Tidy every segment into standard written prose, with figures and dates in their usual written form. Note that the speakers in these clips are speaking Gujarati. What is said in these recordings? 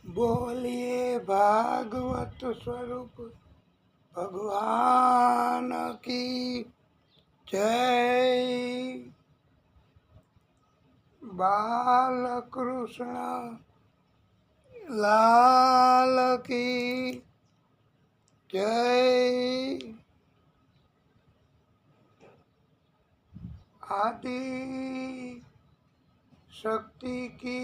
बोलिए भागवत स्वरूप भगवान की जय। बाल कृष्ण लाल की जय। आदि शक्ति की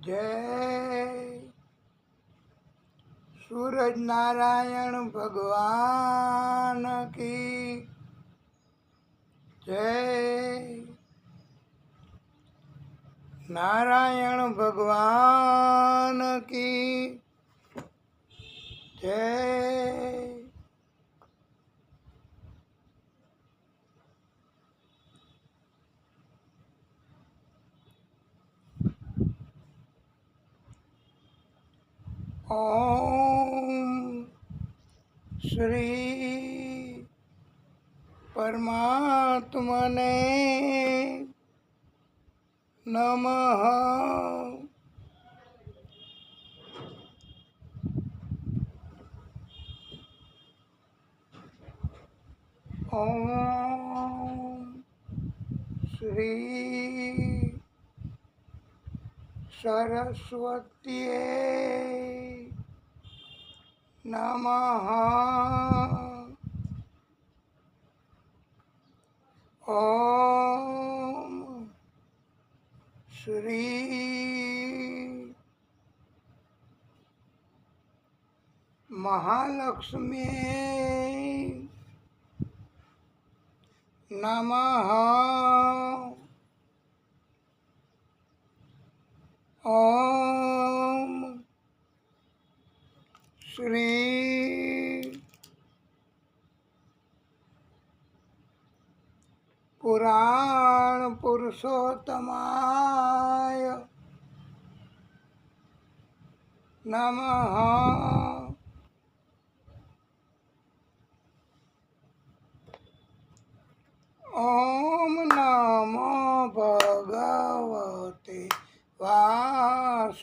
जय। सूरज नारायण भगवान की जय। नारायण भगवान की जय। ओम श्री परमात्मने नमः। ओम श्री सरस्वती नमः। ओम श्री महालक्ष्मी नमः। ओम श्री पुराण पुरुषोत्तमाय नमः। ओम नमो भगवते वासुदेवाय।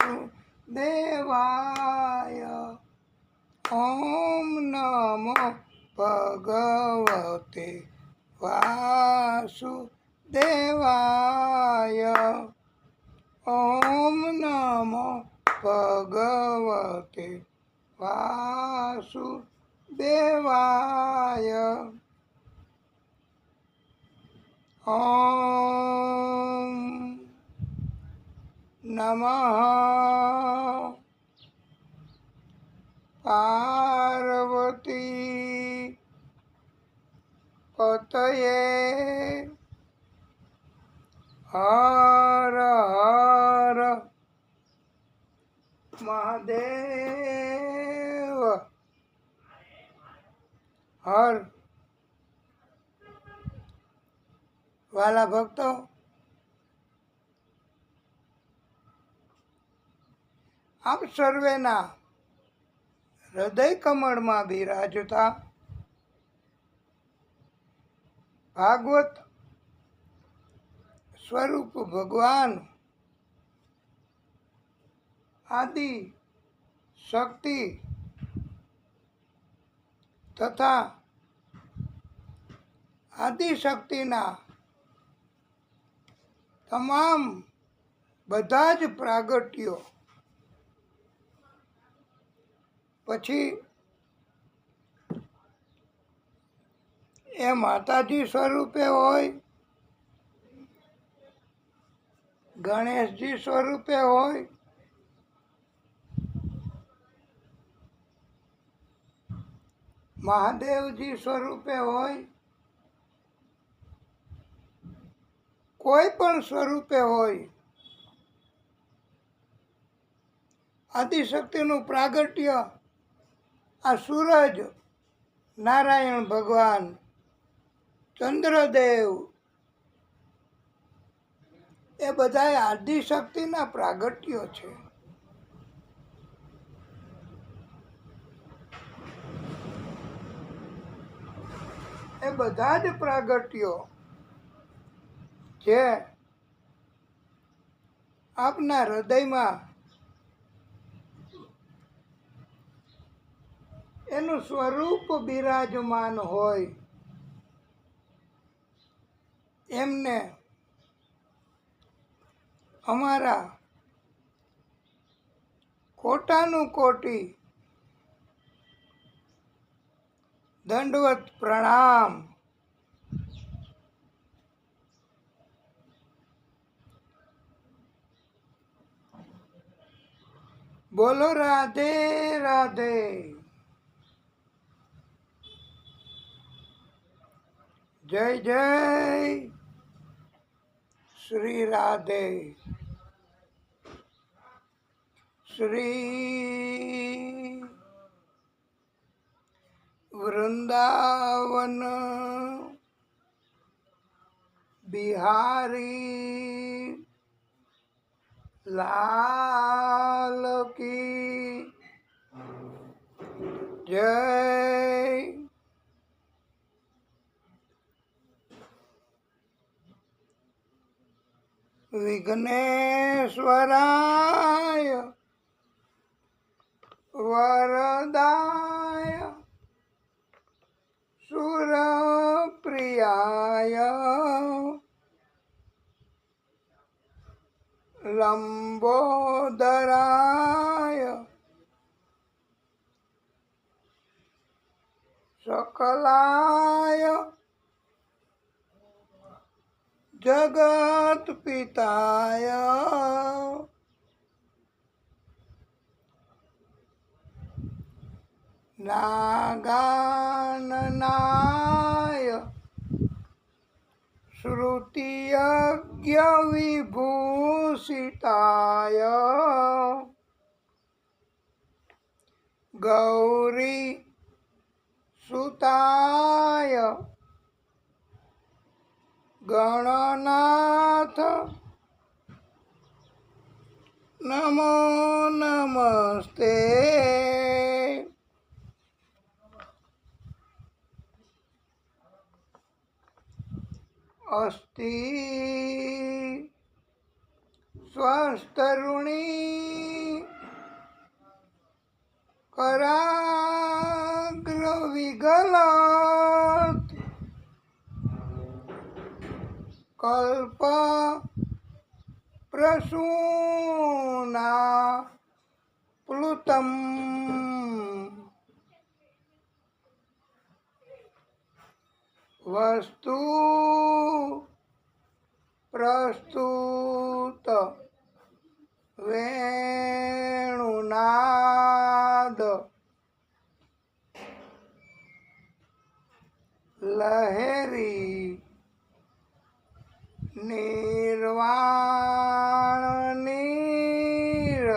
ओम नमो भगवते वासुदेवाय। ओम नमो भगवते वासुदेवाय। ओम नमः पार्वती पतये। हर हर महादेव हर। વાલા ભક્તો, આપ સર્વેના હૃદય કમળમાં બિરાજતા ભાગવત સ્વરૂપ ભગવાન આદિ શક્તિ તથા આદિશક્તિના તમામ બધા જ પ્રાગટ્યો પછી એ માતાજી સ્વરૂપે હોય, ગણેશજી સ્વરૂપે હોય, મહાદેવજી સ્વરૂપે હોય, કોઈ પણ સ્વરૂપે હોય, આદિશક્તિનું પ્રાગટ્ય આ સૂરજ નારાયણ ભગવાન, ચંદ્રદેવ એ બધા આદિશક્તિના પ્રાગટ્યો છે. એ બધા જ પ્રાગટ્યો જે આપના હૃદયમાં એનું સ્વરૂપ બિરાજમાન હોય એમને અમારા કોટાનું કોટી દંડવત પ્રણામ. બોલો રાધે રાધે. જય જય શ્રી રાધે. શ્રી વૃંદાવન બિહારી લાલ કી જય. વિઘ્નેશ્વરાય વરદાય સુરપ્રિયાય લંબોદરાય સકલાય જગત પિતાય નાગાનનાય શ્રુતિયજ્ઞ વિભૂષિતાય ગૌરી સુતાય ગણનાથ નમો નમસ્તે. અસ્તિ સ્વસ્તરુણી કરાગ્ર વિગલત કલ્પ પ્રસૂના પ્લુતમ વસ્તુ પ્રસ્તુત વેણુનાદ લહેરી નિર્વાણ નીર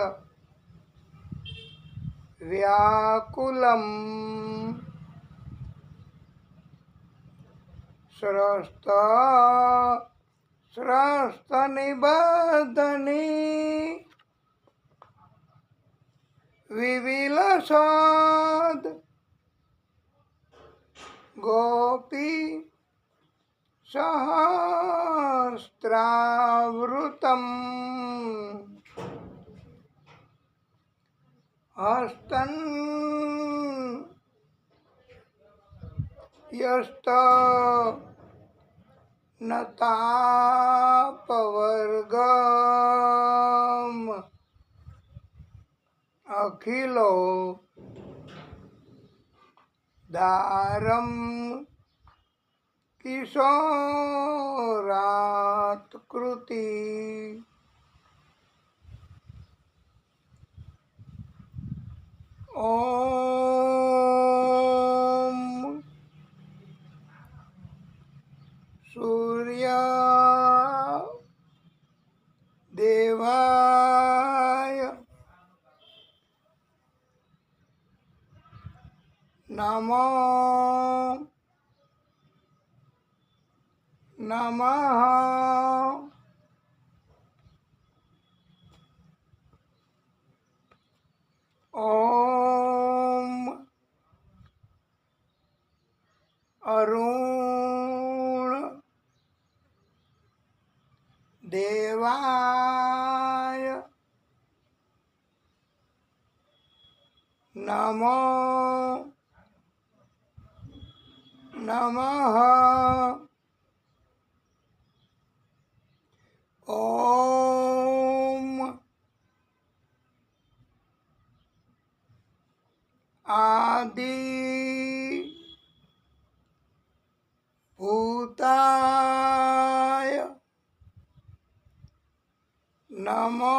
વ્યાકુલમ સ્રસ્ત સ્રસ્ત નિબધની વિવિલસદ ગોપી સહસ્ત્રાવૃતમ હસ્તન યસ્ત નતાપવર્ગમ અખિલો દારમ કિશોરાત કૃતિ ઓમ સૂર્ય દેવાય નમો નમઃ. ઓમ અરુણ દેવાય નમો નમઃ ઓમ આદિ ભૂતાય નમો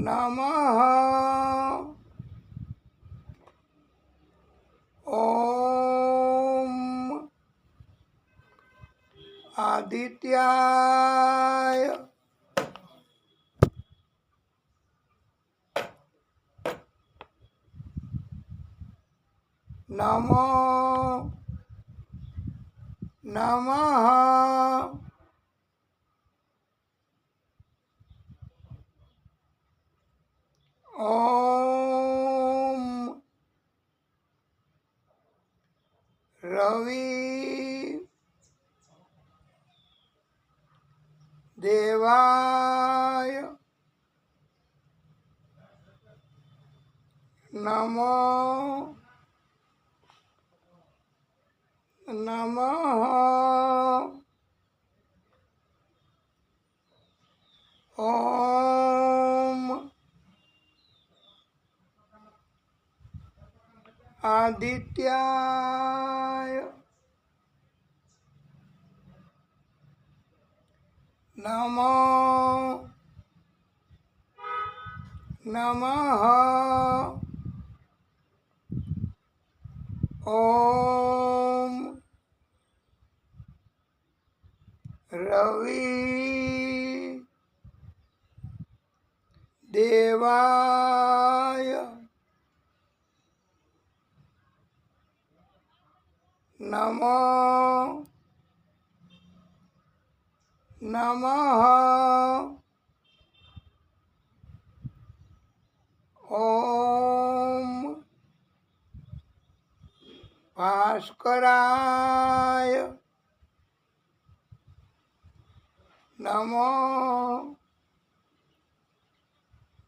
નમઃ ઓમ આદિત્યાય નમો નમઃ ઓમ રવિ દેવાય નમો નમઃ ઓમ આદિત્યાય નમો નમઃ ઓમ રવિ દેવાય નમો નમઃ ઓમ ભાસ્કરાય નમો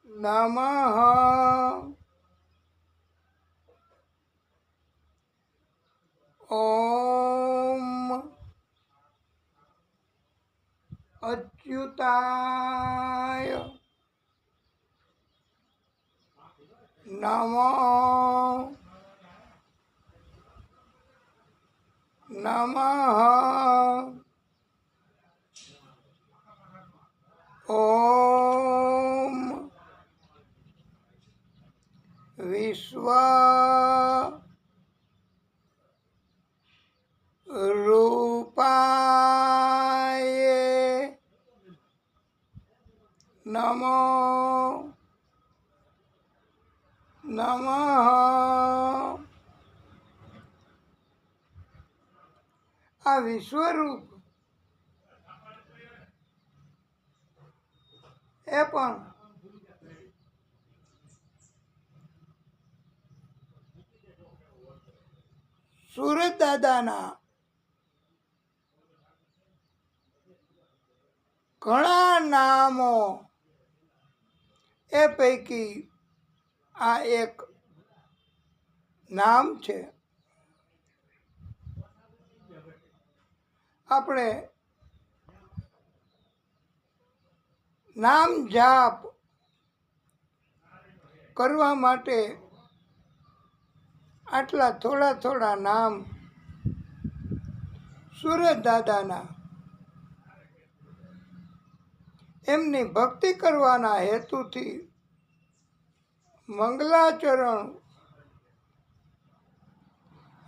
નમઃ ઓમ અચ્યુતાય નમો નમઃ ઓમ વિશ્વ રૂપાય નમો નમઃ આ વિશ્વરૂપ એ પણ સુરત દાદાના ઘણા નામો એ પૈકી આ એક નામ છે. આપણે નામ જાપ કરવા માટે આટલા થોડા થોડા નામ સુરત દાદાના એમની ભક્તિ કરવાના હેતુથી મંગલાચરણ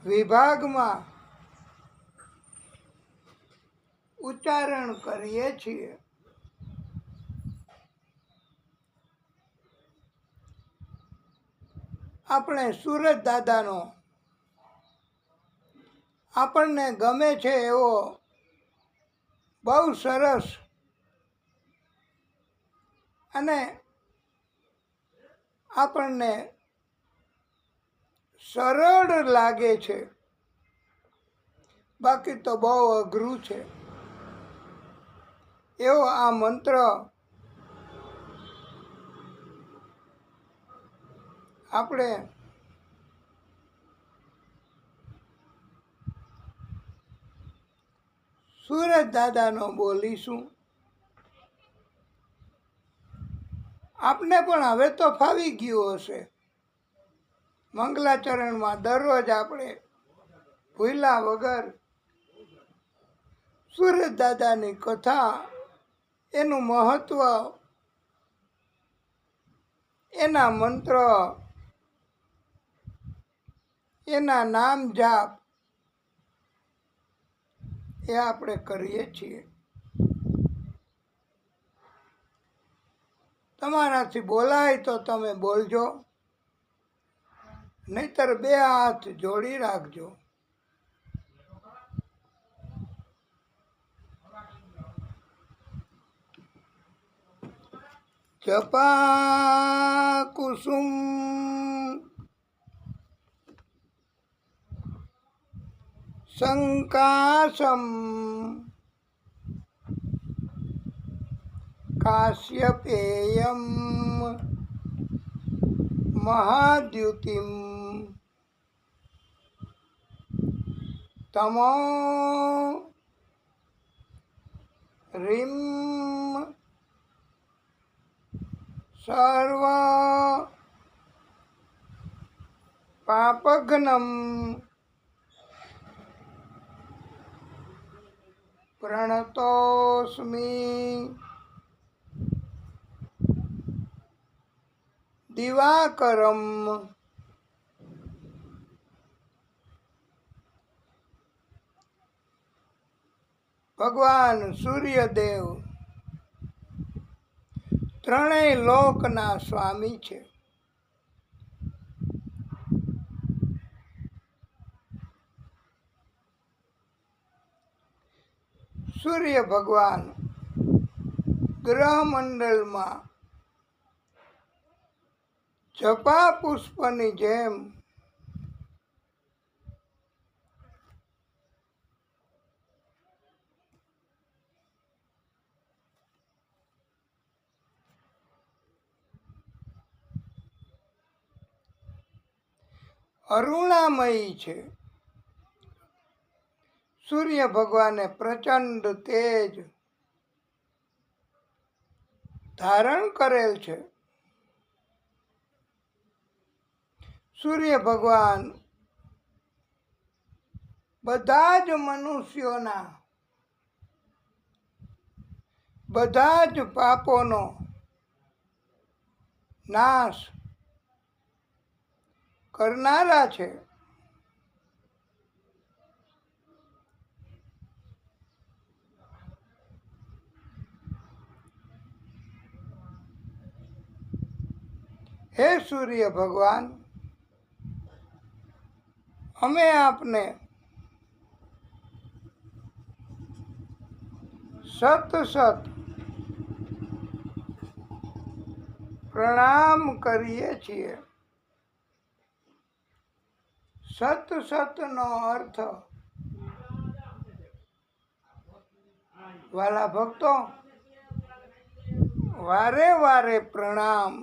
વિભાગમાં ઉચ્ચારણ કરીએ છીએ. આપણે સુરત દાદાનો આપણને ગમે છે એવો બહુ સરસ અને આપણને સરળ લાગે છે, બાકી તો બહુ અઘરું છે એવો આ મંત્ર આપણે સૂરજ દાદાનો બોલીશું. આપને પણ હવે તો ફાવી ગયું હશે. મંગલાચરણમાં દરરોજ આપણે ભૂલ્યા વગર સૂરજ દાદાની કથા, એનું મહત્વ, એના મંત્ર, એના નામ જાપ એ આપણે કરીએ છીએ. તમારાથી બોલાય તો તમે બોલજો, નહીતર બે હાથ જોડી રાખજો. જપા કુસુમ સંકાશમ કાશ્યપેયમ મહાદ્યુતિમ તમો રીમ સર્વ પાપઘ્નમ પ્રણતોસ્મિ દિવાકરમ. ભગવાન સૂર્યદેવ ત્રણેય લોકના સ્વામી છે. સૂર્ય ભગવાન ગ્રહમંડળમાં જપા પુષ્પની જેમ અરુણામયી છે. સૂર્ય ભગવાને પ્રચંડ તેજ ધારણ કરેલ છે. સૂર્ય ભગવાન બધા જ મનુષ્યોના બધા જ પાપોનો નાશ કરનારા છે. હે સૂર્ય ભગવાન, અમે આપને સત સત પ્રણામ કરીએ છીએ. સત સતનો અર્થ, વાલા ભક્તો, વારે વારે પ્રણામ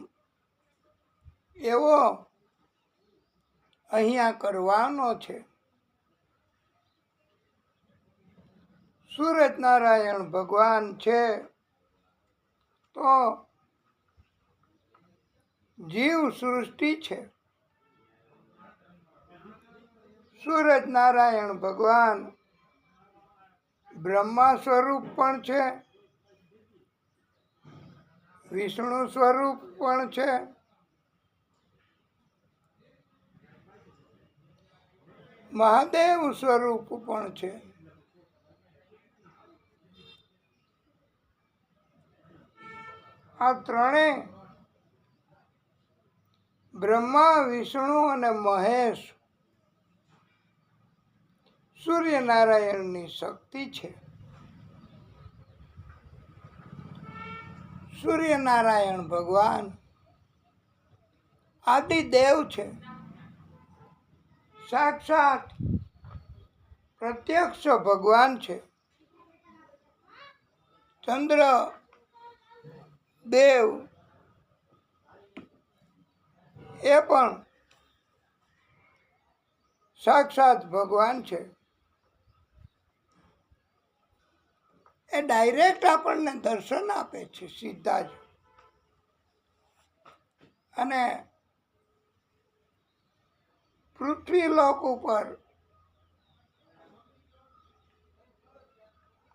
એવો અહીંયા કરવાનો છે. સૂરજ નારાયણ ભગવાન છે તો જીવ સૃષ્ટિ છે. સૂરજ નારાયણ ભગવાન બ્રહ્મા સ્વરૂપ પણ છે, વિષ્ણુ સ્વરૂપ પણ છે, મહાદેવ સ્વરૂપ પણ છે. આ ત્રણેય બ્રહ્મા, વિષ્ણુ અને મહેશ સૂર્યનારાયણની શક્તિ છે. સૂર્યનારાયણ ભગવાન આદિદેવ છે. સાક્ષાત પ્રત્યક્ષ ભગવાન છે. ચંદ્ર દેવ એ પણ સાક્ષાત ભગવાન છે. એ ડાયરેક્ટ આપણને દર્શન આપે છે સીધા જ. અને પૃથ્વી લોક ઉપર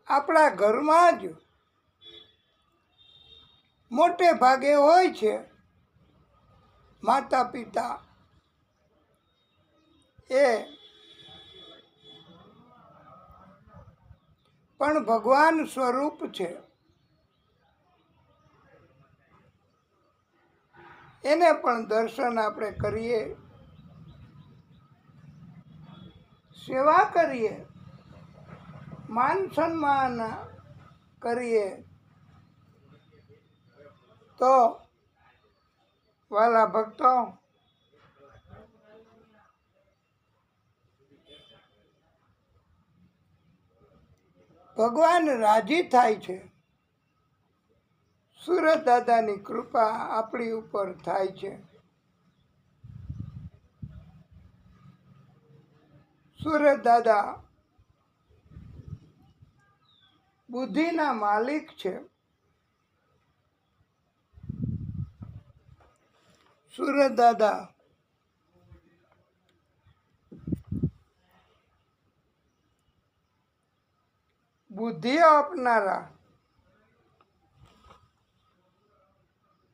આપણા ઘરમાં જ મોટે ભાગે હોય છે માતા પિતા. એ પણ ભગવાન સ્વરૂપ છે. એને પણ દર્શન આપણે કરીએ, સેવા કરીએ, માન સન્માન કરીએ તો વાલા ભક્તો ભગવાન રાજી થાય છે. સુરત દાદાની કૃપા આપણી ઉપર થાય છે. સુરત દાદા બુદ્ધિના માલિક છે. સુરત દાદા બુદ્ધિ આપનારા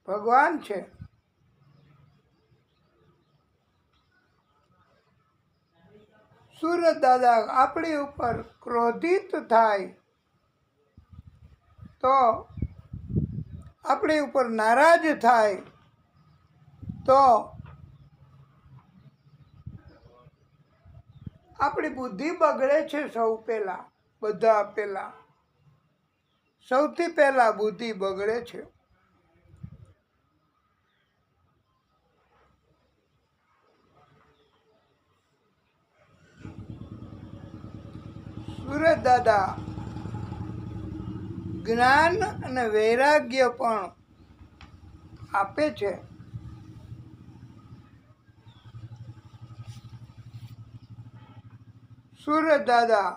ભગવાન છે. સુરત દાદા આપણી ઉપર ક્રોધિત થાય તો, આપણી ઉપર નારાજ થાય તો આપણી બુદ્ધિ બગડે છે. બધા પહેલા સૌથી પહેલા બુદ્ધિ બગડે છે. સુરત દાદા જ્ઞાન અને વૈરાગ્ય પણ આપે છે. સુરત દાદા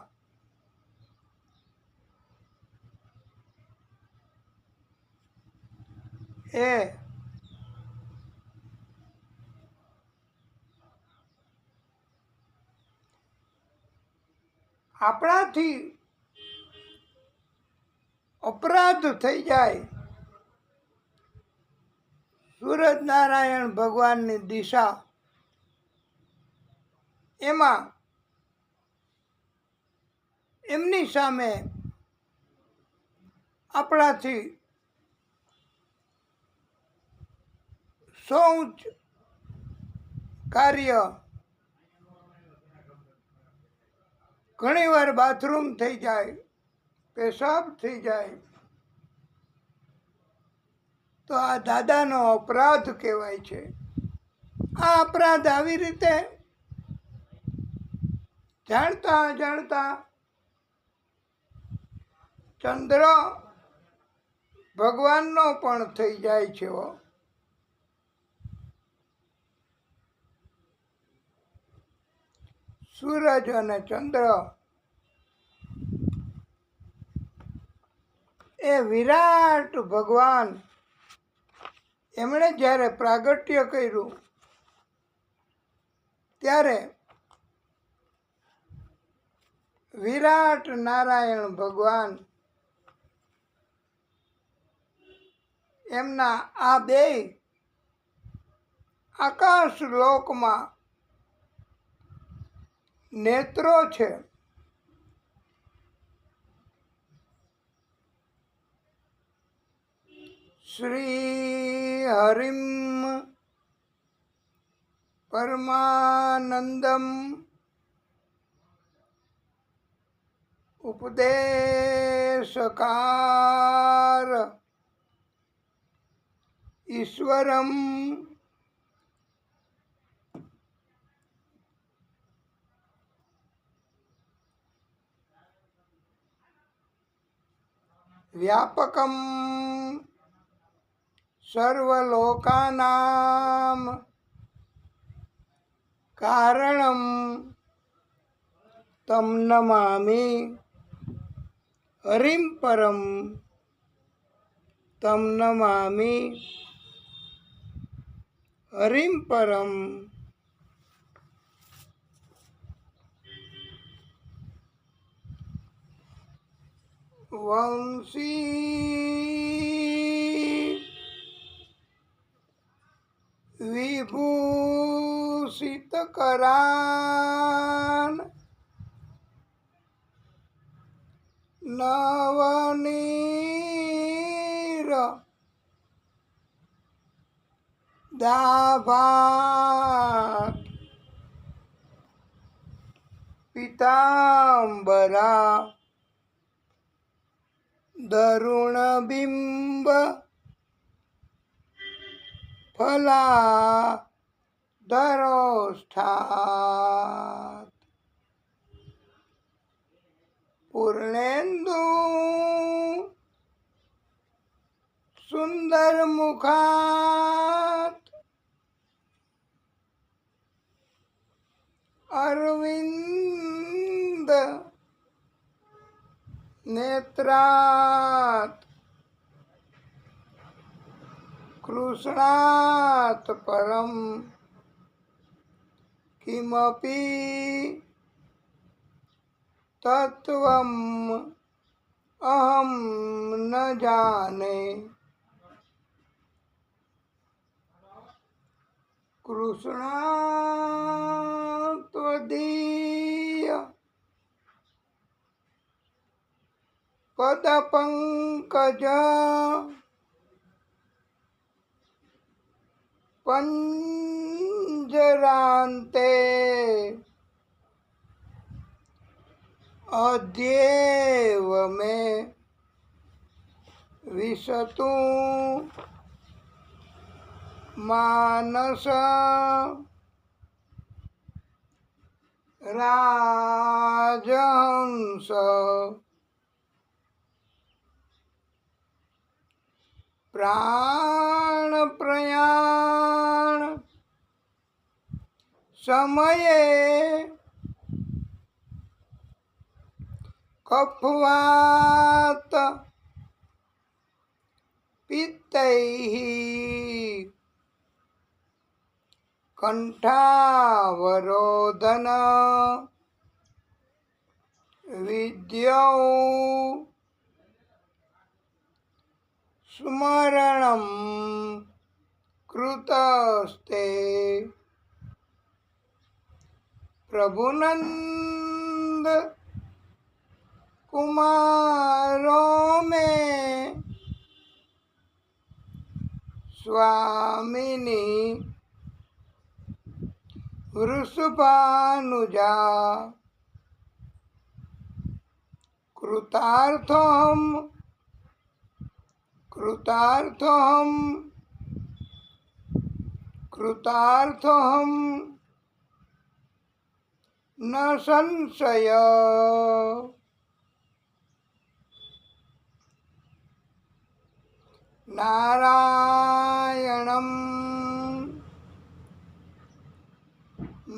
એ આપણાથી અપરાધ થઈ જાય, સૂરજ નારાયણ ભગવાનની દિશા એમાં એમની સામે આપણાથી શૌચ કાર્ય, ઘણીવાર બાથરૂમ થઈ જાય, પેશાબ થઈ જાય, તો આ દાદાનો અપરાધ કહેવાય છે. આ અપરાધ આવી રીતે જાણતા જાણતા ચંદ્ર ભગવાનનો પણ થઈ જાય છે. સૂરજ અને ચંદ્ર એ વિરાટ ભગવાન, એમણે જ્યારે પ્રાગટ્ય કર્યું ત્યારે વિરાટ નારાયણ ભગવાન એમના આ બે આકાશ લોકમાં નેત્રો છે. શ્રી હરિમ પરમાનંદમ ઉપદેશકાર ઈશ્વરમ વ્યાપકમ સર્વલોકાનામ कारणं तं नमामि हरिं परं तं नमामि हरिं परं। वंशी विभूषितकरान् नवनीर दाभात् पीताम्बरा दरुणबिम्ब फला दरोष्ठात् पूर्णेन्दु सुंदरमुखात् अरविंद नेत्रात् कृष्णात् परं किमपि तत्त्वम् अहं न जाने। कृष्णात्वदीय पदपङ्कज पंजरान्ते अद्येव मे विशतु मानस राजहंस प्राण प्रयाण समये कफवात पित्तैः कंठावरोधन विद्यौ स्मरणं कृतस्ते प्रभुनंद कुमारो में स्वामिनी वृषभानुजा कृतार्थोहम कृतार्थोहम कृतार्थोहम न संशय। नारायणं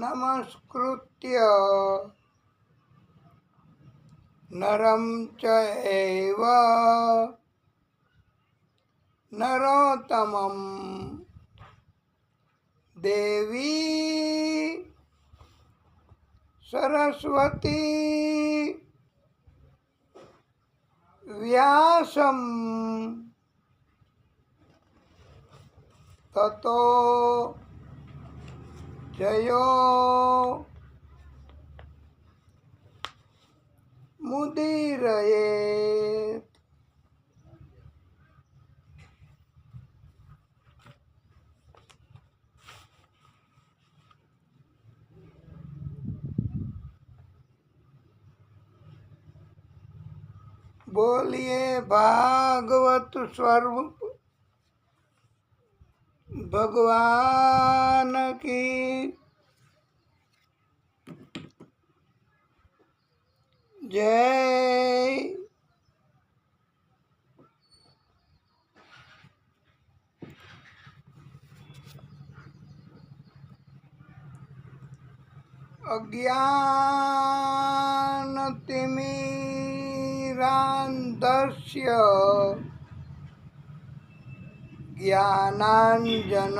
नमस्कृत्य नरं चैव नरोत्तमं देवी सरस्वती व्यासं ततो जयो मुदीरयेत्। बोलिए भागवत स्वरूप भगवान की जय। अज्ञानतिमिरान्धस्य ज्ञानाञ्जन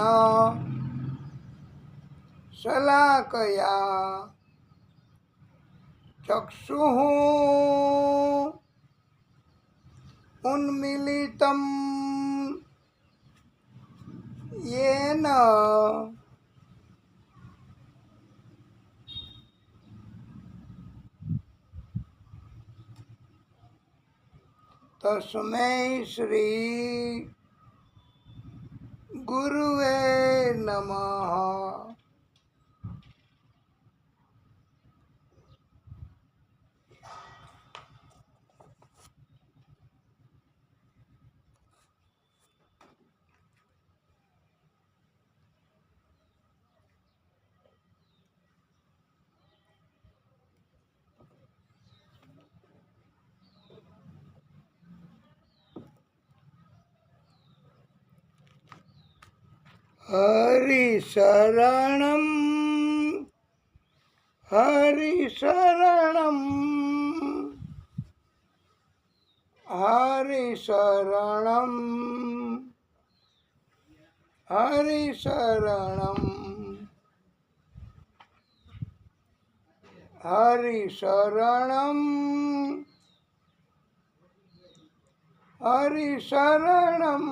शलाकया चक्षुः उन्मीलितं येन तस्मै श्री गुरुवे नमः। हरिशरणं हरिशरणं हरिशरणं हरिशरणं हरिशरणं हरिशरणं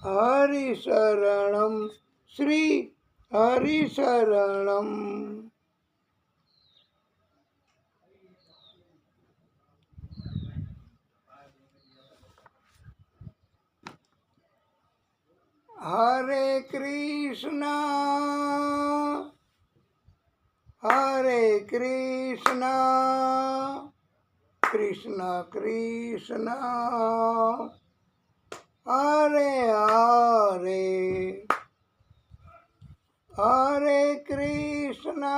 हरिशरणं श्री हरिशरणं। हरे कृष्णा कृष्ण कृष्ण हरे हरे हरे कृष्णा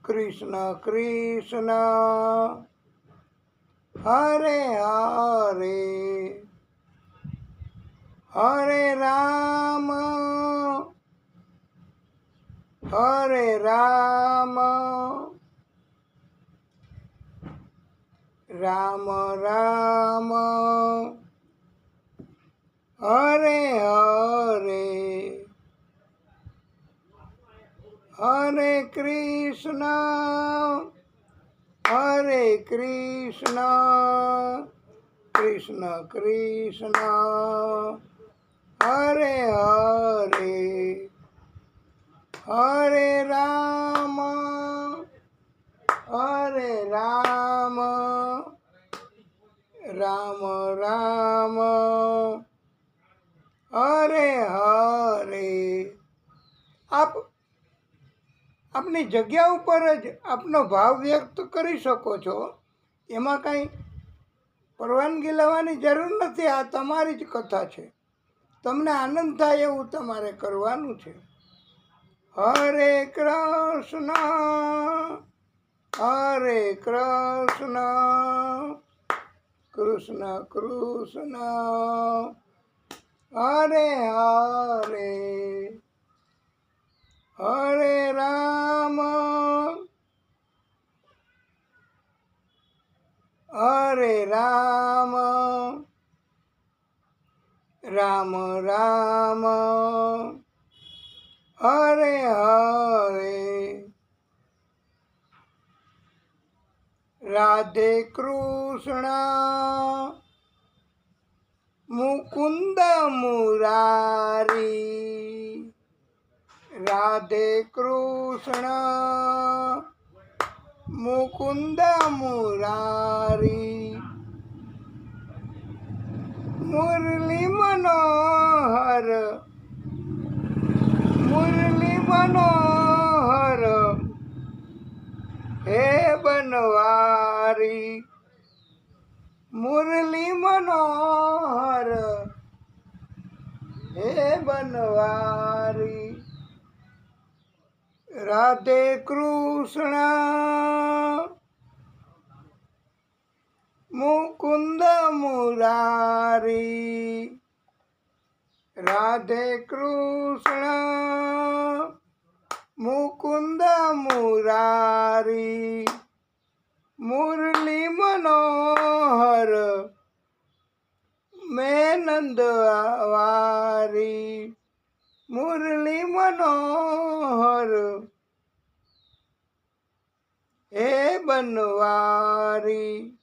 कृष्ण कृष्ण हरे हरे हरे राम राम राम हरे हरे हरे कृष्ण कृष्ण कृष्ण हरे हरे हरे राम राम राम હરે હરે। આપની જગ્યા ઉપર જ આપનો ભાવ વ્યક્ત કરી શકો છો, એમાં કાંઈ પરવાનગી લેવાની જરૂર નથી। આ તમારી જ કથા છે, તમને આનંદ થાય એવું તમારે કરવાનું છે। હરે કૃષ્ણ કૃષ્ણ કૃષ્ણ હરે હરે હરે રામ રામ રામ હરે હરે રાધે કૃષ્ણ મુકુંદ મુરારી રાધે કૃષ્ણ મુકુંદ મુરારી મુરલી મનોહર હે બનવારી મુરલી મનોહર હે બનવારી રાધે કૃષ્ણ મુકુંદ મુરારી રાધે કૃષ્ણ મુકુંદ મુરારી મુરલી મનોહર મેં નંદ આવારી મુરલી મનોહર હે બનવારી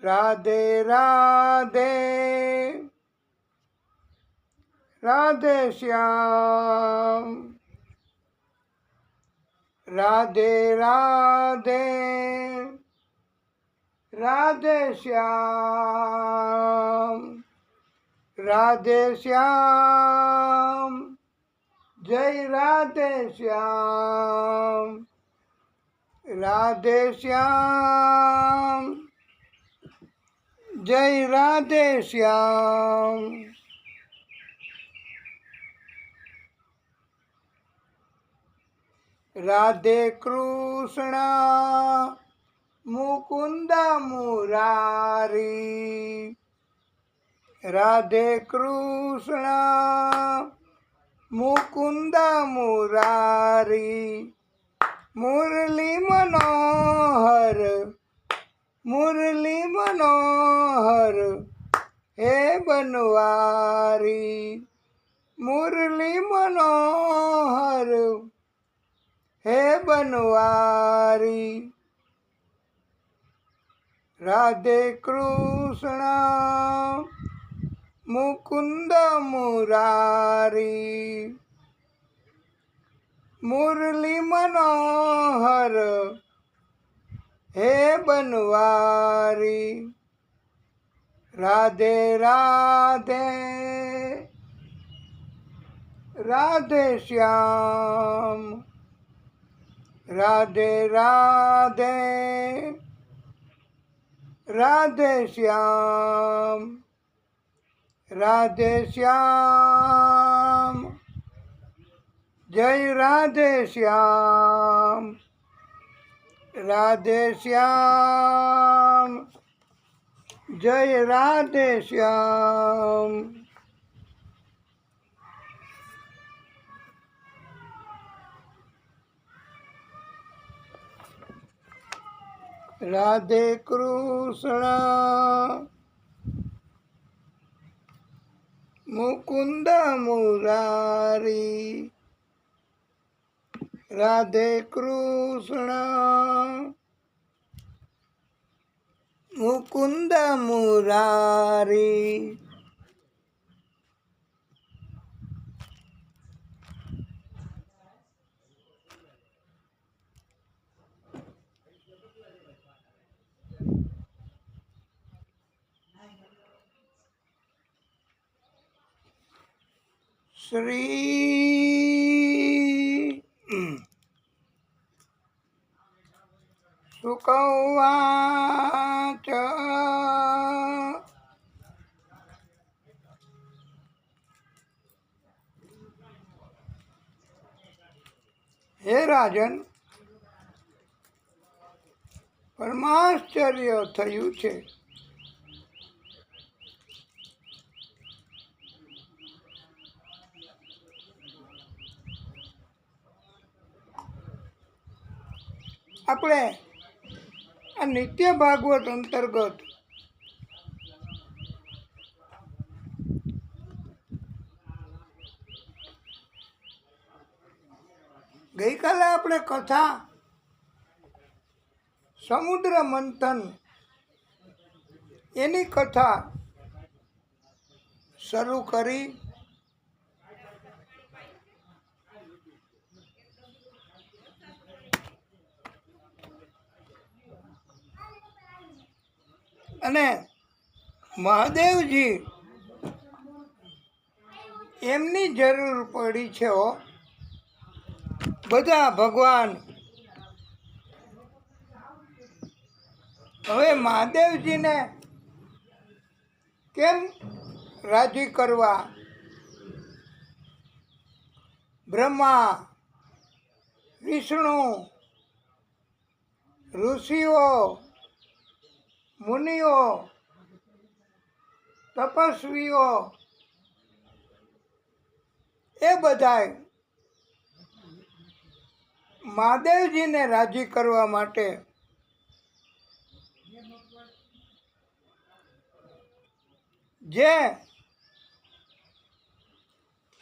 રાધે રાધે રાધે શ્યામ રાધે રાધે રાધે શ્યામ રાધે શ્યામ જય રાધે શ્યામ રાધે શ્યામ જય રાધે શ્યામ રાધે કૃષ્ણ મુકુંદ મુરારી રાધે કૃષ્ણ મુકુંદ મુરારી મુરલી મનોહર મુરલી મનોહર હે બનવારી મુરલી મનોહર હે બનવારી રાધે કૃષ્ણ મુકુંદ મુરારી મુરલી મનોહર હે બનવારી રાધે રાધે રાધે શ્યામ રાધે રાધે રાધે શ્યામ રાધે શ્યામ જય રાધે શ્યામ રાધે શ્યામ જય રાધે શ્યામ રાધે કૃષ્ણ મુકુંદ મુરારી રાધે કૃષ્ણ મુકુંદ મુરારી શ્રી સુકવાચ હે રાજન પરમાશ્ચર્ય થયું છે આપણે આ નિત્ય ભાગવત અંતર્ગત ગઈકાલે આપણે કથા સમુદ્ર મંથન એની કથા શરૂ કરી અને મહાદેવજી એમની જરૂર પડી છે બધા ભગવાન હવે મહાદેવજીને કેમ રાજી કરવા બ્રહ્મા વિષ્ણુ ઋષિઓ મુનિઓ, તપસ્વીઓ એ બધાય મહાદેવજીને રાજી કરવા માટે જે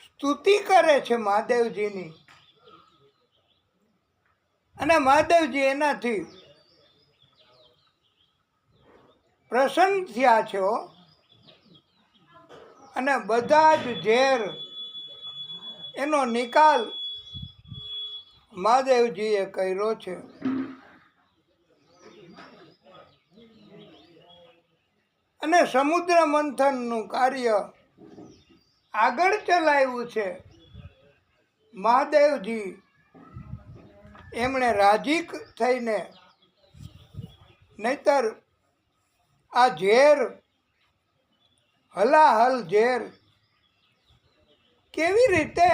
સ્તુતિ કરે છે મહાદેવજીની, અને મહાદેવજી એનાથી પ્રસન્ન થયા છે અને બધા જ ઝેર એનો નિકાલ મહાદેવજીએ કર્યો છે. અને સમુદ્ર મંથનનું કાર્ય આગળ ચલાવ્યું છે મહાદેવજી. એમણે રાજી થઈને, નહીતર આ ઝેર, હલાહલ ઝેર કેવી રીતે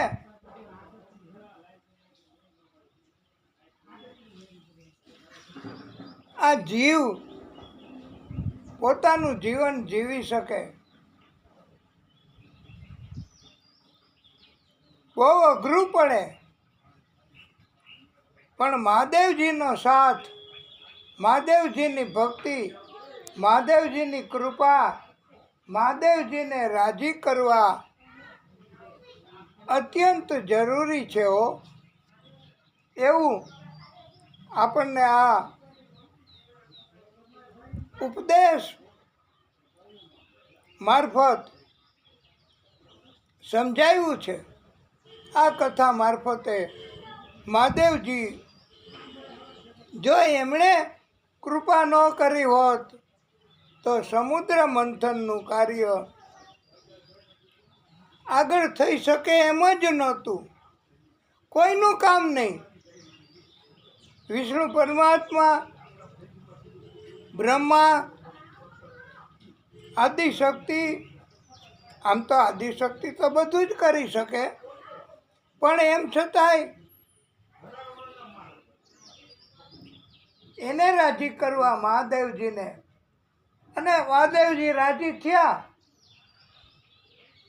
આ જીવ પોતાનું જીવન જીવી શકે? બહુ અઘરું પડે. પણ મહાદેવજીનો સાથ, મહાદેવજીની ભક્તિ, મહાદેવજીની કૃપા, મહાદેવજીને રાજી કરવા અત્યંત જરૂરી છે એવું આપણને આ ઉપદેશ મારફત સમજાવ્યું છે. આ કથા મારફતે મહાદેવજી, જો એમણે કૃપા ન કરી હોત તો સમુદ્ર મંથનનું કાર્ય આગળ થઈ શકે એમ જ નહોતું. કોઈનું કામ નહીં. વિષ્ણુ પરમાત્મા, બ્રહ્મા, આદિશક્તિ, આમ તો આદિશક્તિ તો બધું જ કરી શકે, પણ એમ છતાંય એને રાજી કરવા મહાદેવજીને, અને મહાદેવજી રાજી થયા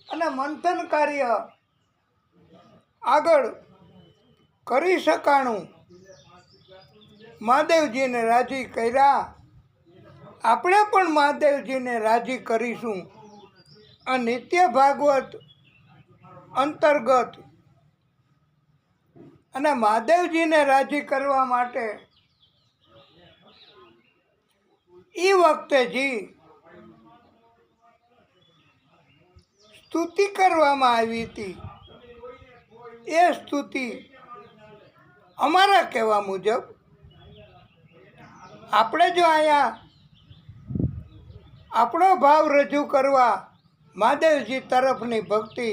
અને મંથન કાર્ય આગળ કરી શકાણું. મહાદેવજીને રાજી કર્યા. આપણે પણ મહાદેવજીને રાજી કરીશું. આ નિત્ય ભાગવત અંતર્ગત અને મહાદેવજીને રાજી કરવા માટે એ વખતે જી સ્તુતિ કરવામાં આવી હતી, એ સ્તુતિ અમારા કહેવા મુજબ આપણે જો અહીંયા આપણો ભાવ રજૂ કરવા, મહાદેવજી તરફની ભક્તિ,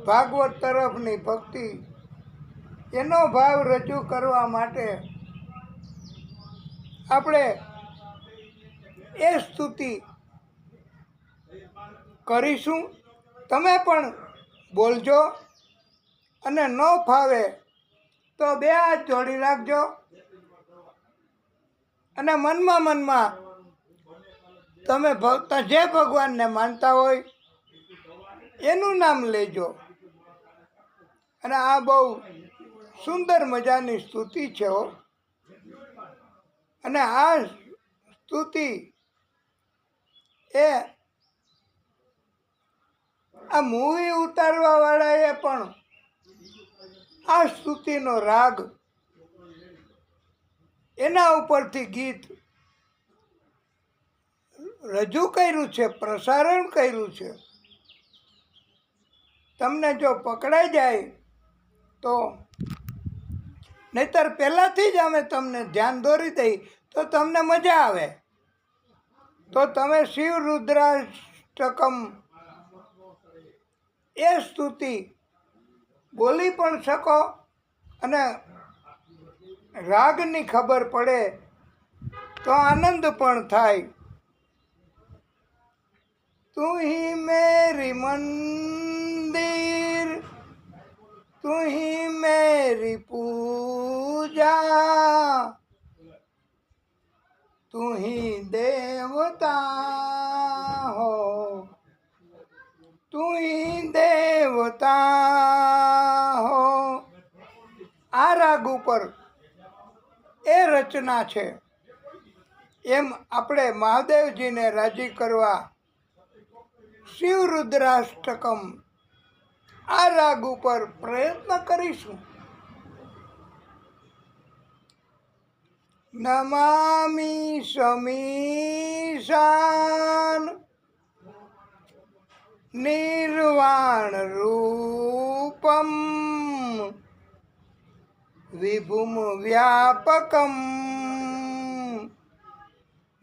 ભાગવત તરફની ભક્તિ, એનો ભાવ રજૂ કરવા માટે આપણે એ સ્તુતિ કરીશું. તમે પણ બોલજો, અને ન ફાવે તો બે હાથ જોડી રાખજો અને મનમાં તમે જે ભગવાનને માનતા હોય એનું નામ લેજો. અને આ બહુ સુંદર મજાની સ્તુતિ છે અને આ સ્તુતિ એ આ મૂવી ઉતારવા વાળાએ પણ આ સ્તુતિનો રાગ એના ઉપરથી ગીત રજૂ કર્યું છે, પ્રસારણ કર્યું છે. તમને જો પકડાઈ જાય તો, નહીતર પહેલાંથી જ અમે તમને ધ્યાન દોરી દઈ તો તમને મજા આવે. તો તમે શિવ રુદ્રાષ્ટકમ એ સ્તુતિ બોલી પણ શકો અને રાગની ખબર પડે તો આનંદ પણ થાય. તું હી મેરી મંદિર, તું હી મેરી પૂજા, તું ही देवता हो, તું ही देवता हो। આ રાગ ઉપર એ રચના છે। એમ આપણે મહાદેવજીને રાજી કરવા શિવ રુદ્રાષ્ટકમ આ રાગ ઉપર પ્રયત્ન કરીશું। નમામિ સમીશાન નિર્વાણ રૂપમ વિભુમ વ્યાપકમ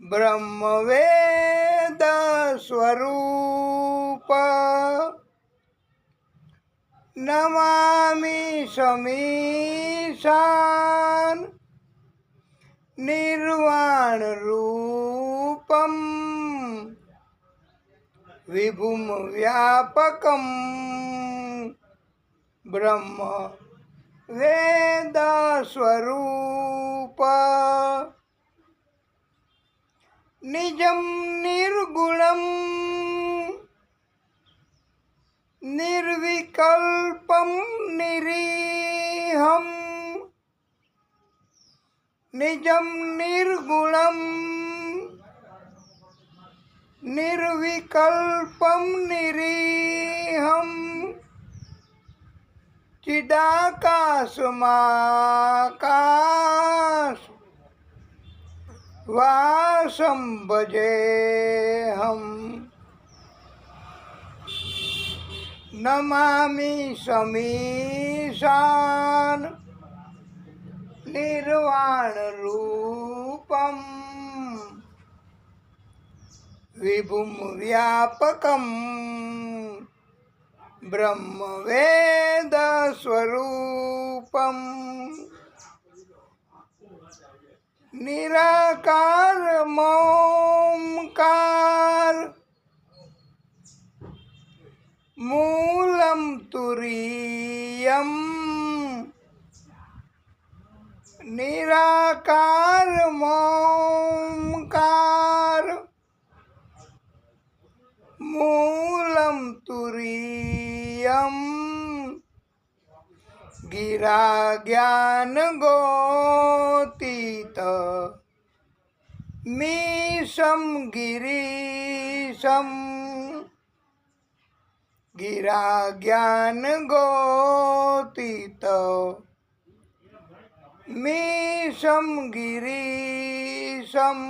બ્રહ્મ વેદ સ્વરૂપ। નમામિ સમીશાન નિર્વાણ રૂપમ વિભુમ વ્યાપકમ બ્રહ્મ વેદ સ્વરૂપ। નિજમ નિર્ગુણમ નિર્વિકલ્પમ નિરીહમ। નિજમ નિર્ગુણમ નિર્વિકલ્પમ નિરીહમ ચિદાકાશમાકાશ વાસમ ભજેહમ। નમામિ સમીશાન નિર્વાણ રૂપમ વિભુમ વ્યાપકમ બ્રહ્મ વેદ સ્વરૂપમ। નિરાકાર મોમકાર મૂલમ તુરીયમ। નિરાકાર મોમકાર મૂલમ તુરીયમ ગિરા જ્ઞાન ગોતીત મીશમ ગિરીશમ। ગિરા જ્ઞાન ગોતીત મીશમ ગિરીશમ।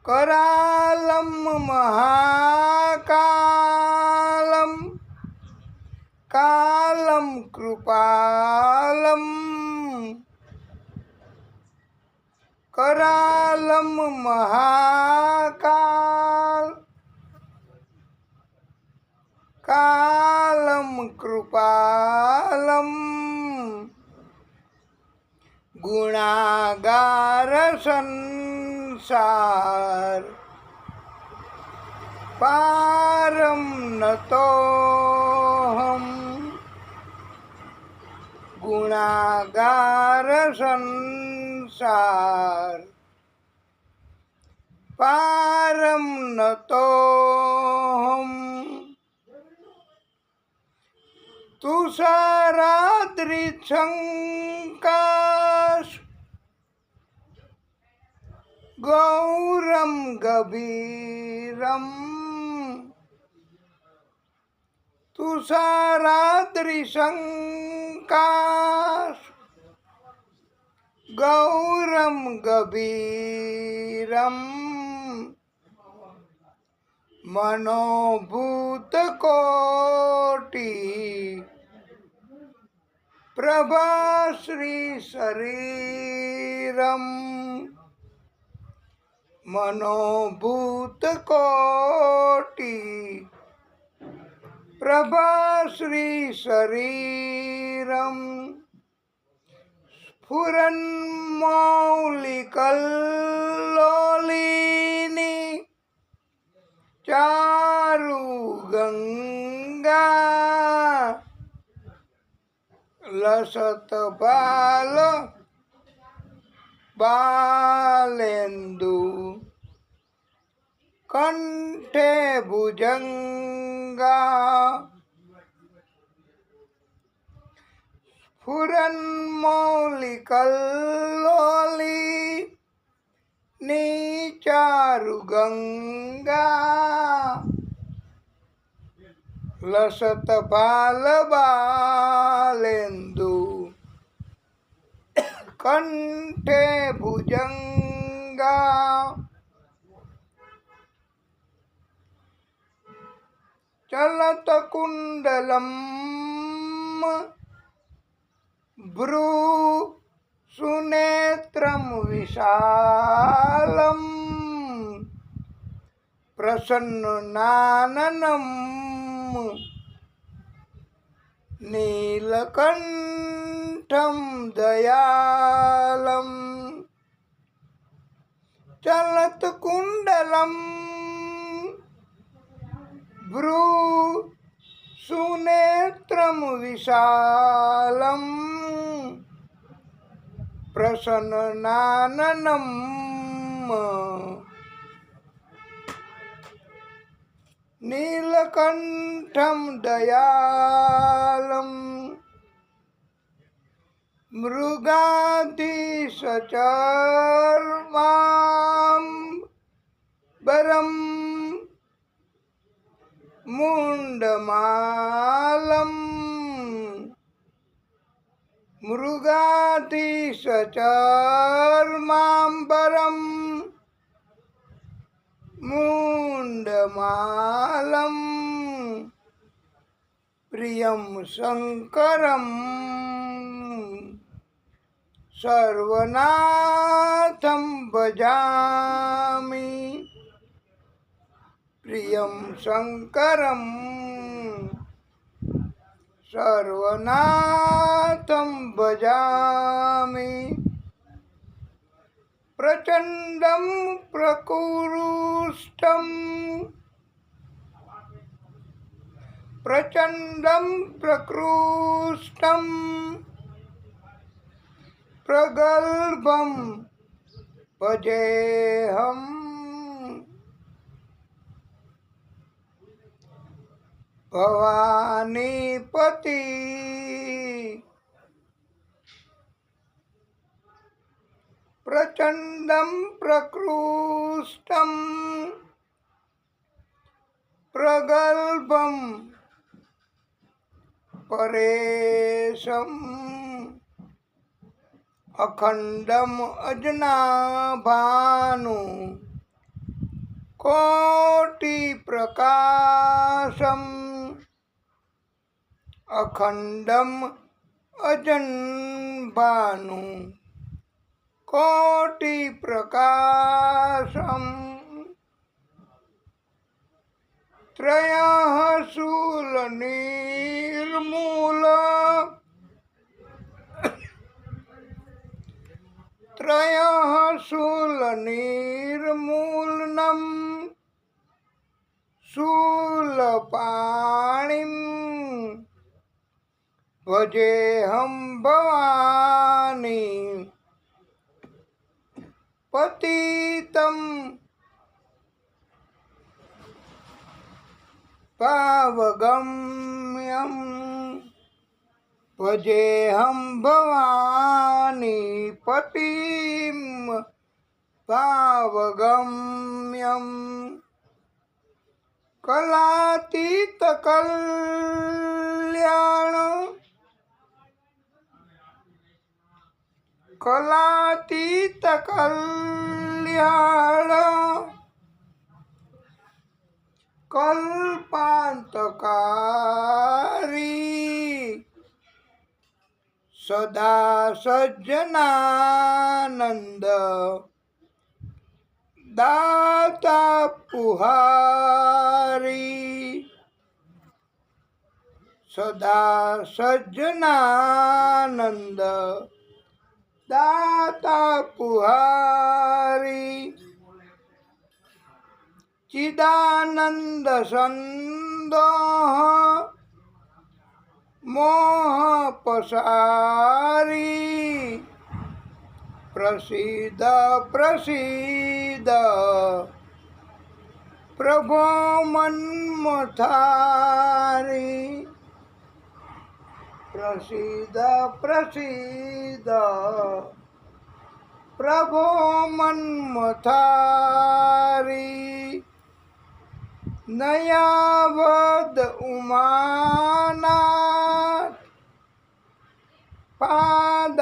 करालम महाकालम कालम कृपालम। करालम महाकाल कालम कृपालम गुणागार संसार पारम नतोहम। गुणागार संसार पारम नतोहम। तुषाराद्रिशंकाश गौरम गभीरम। तुषाराद्रिशंकाश गौरम गभीरम मनोभूत कोटि प्रभाश्री शरीरम। मनोभूत कोटि प्रभाश्री शरीरम स्फुरन्मौलिकल्लोलिनी चारु गंगा लसत बाल બાલેન્દુ કંઠે ભુજંગા સ્ફુરન્મૌલિકલ્લોલી નીચારુ ગંગા લસત ભાલ બાલેન્દુ કંઠે ભુજંગા ચલત કુંડલમ ભ્રુ સુનેત્રમ વિશાલમ પ્રસન્નાનનમ નીલકંઠમ દયાલમ ચલત કુંડલમ ભ્રુ સુનેત્રમ વિશાલમ પ્રસન્નાનનમ નીલકંઠમ દયાલમ મૃગાધિસચર્માંબરમ મુંડમાલમ મૃગાધિસચર્માંબરમ મુંડમાલમ પ્રિયમ શંકરમ સર્વનાથમ ભજામિ પ્રિયમ શંકરમ સર્વનાથમ ભજામિ પ્રચંડમ પ્રકૃષ્ટમ પ્રગલ્ભમ ભજેહમ ભવાનીપતિ પ્રચંડમ પ્રકૃષ્ટમ પ્રગલ્ભમ પરેશમ અખંડમ અજનાભાનુ કોટિ પ્રકાશમ અખંડમ અજનભાનુ કોટિ પ્રકાશમ ત્રયઃ શૂલ નિર્મૂલ ત્રયઃ શૂલ નિર્મૂલનમ શૂલપાણિમ ભજેહમ ભવાની પતિતમ પાવગમ્યમ ભજેહમ ભવાની પતિમ પાવગમ્યમ કલાતીત કલ્યાણ કલાતીત કલ્યાણ કલ્પાંતકારી સદા સજ્જનાનંદ દાતા પુહારી સદા સજ્જનાનંદ દાતા પુહારી ચિદાનંદ સંદોહ મોહ પસારી પ્રસિદ્ધ પ્રસિદ્ધ પ્રભો મન્મથારી, પ્રસિદ્ધ પ્રસિદ્ધ પ્રભો મન્મથારી, નયાવદ ઉમાનાથ પાદારવિંદમ,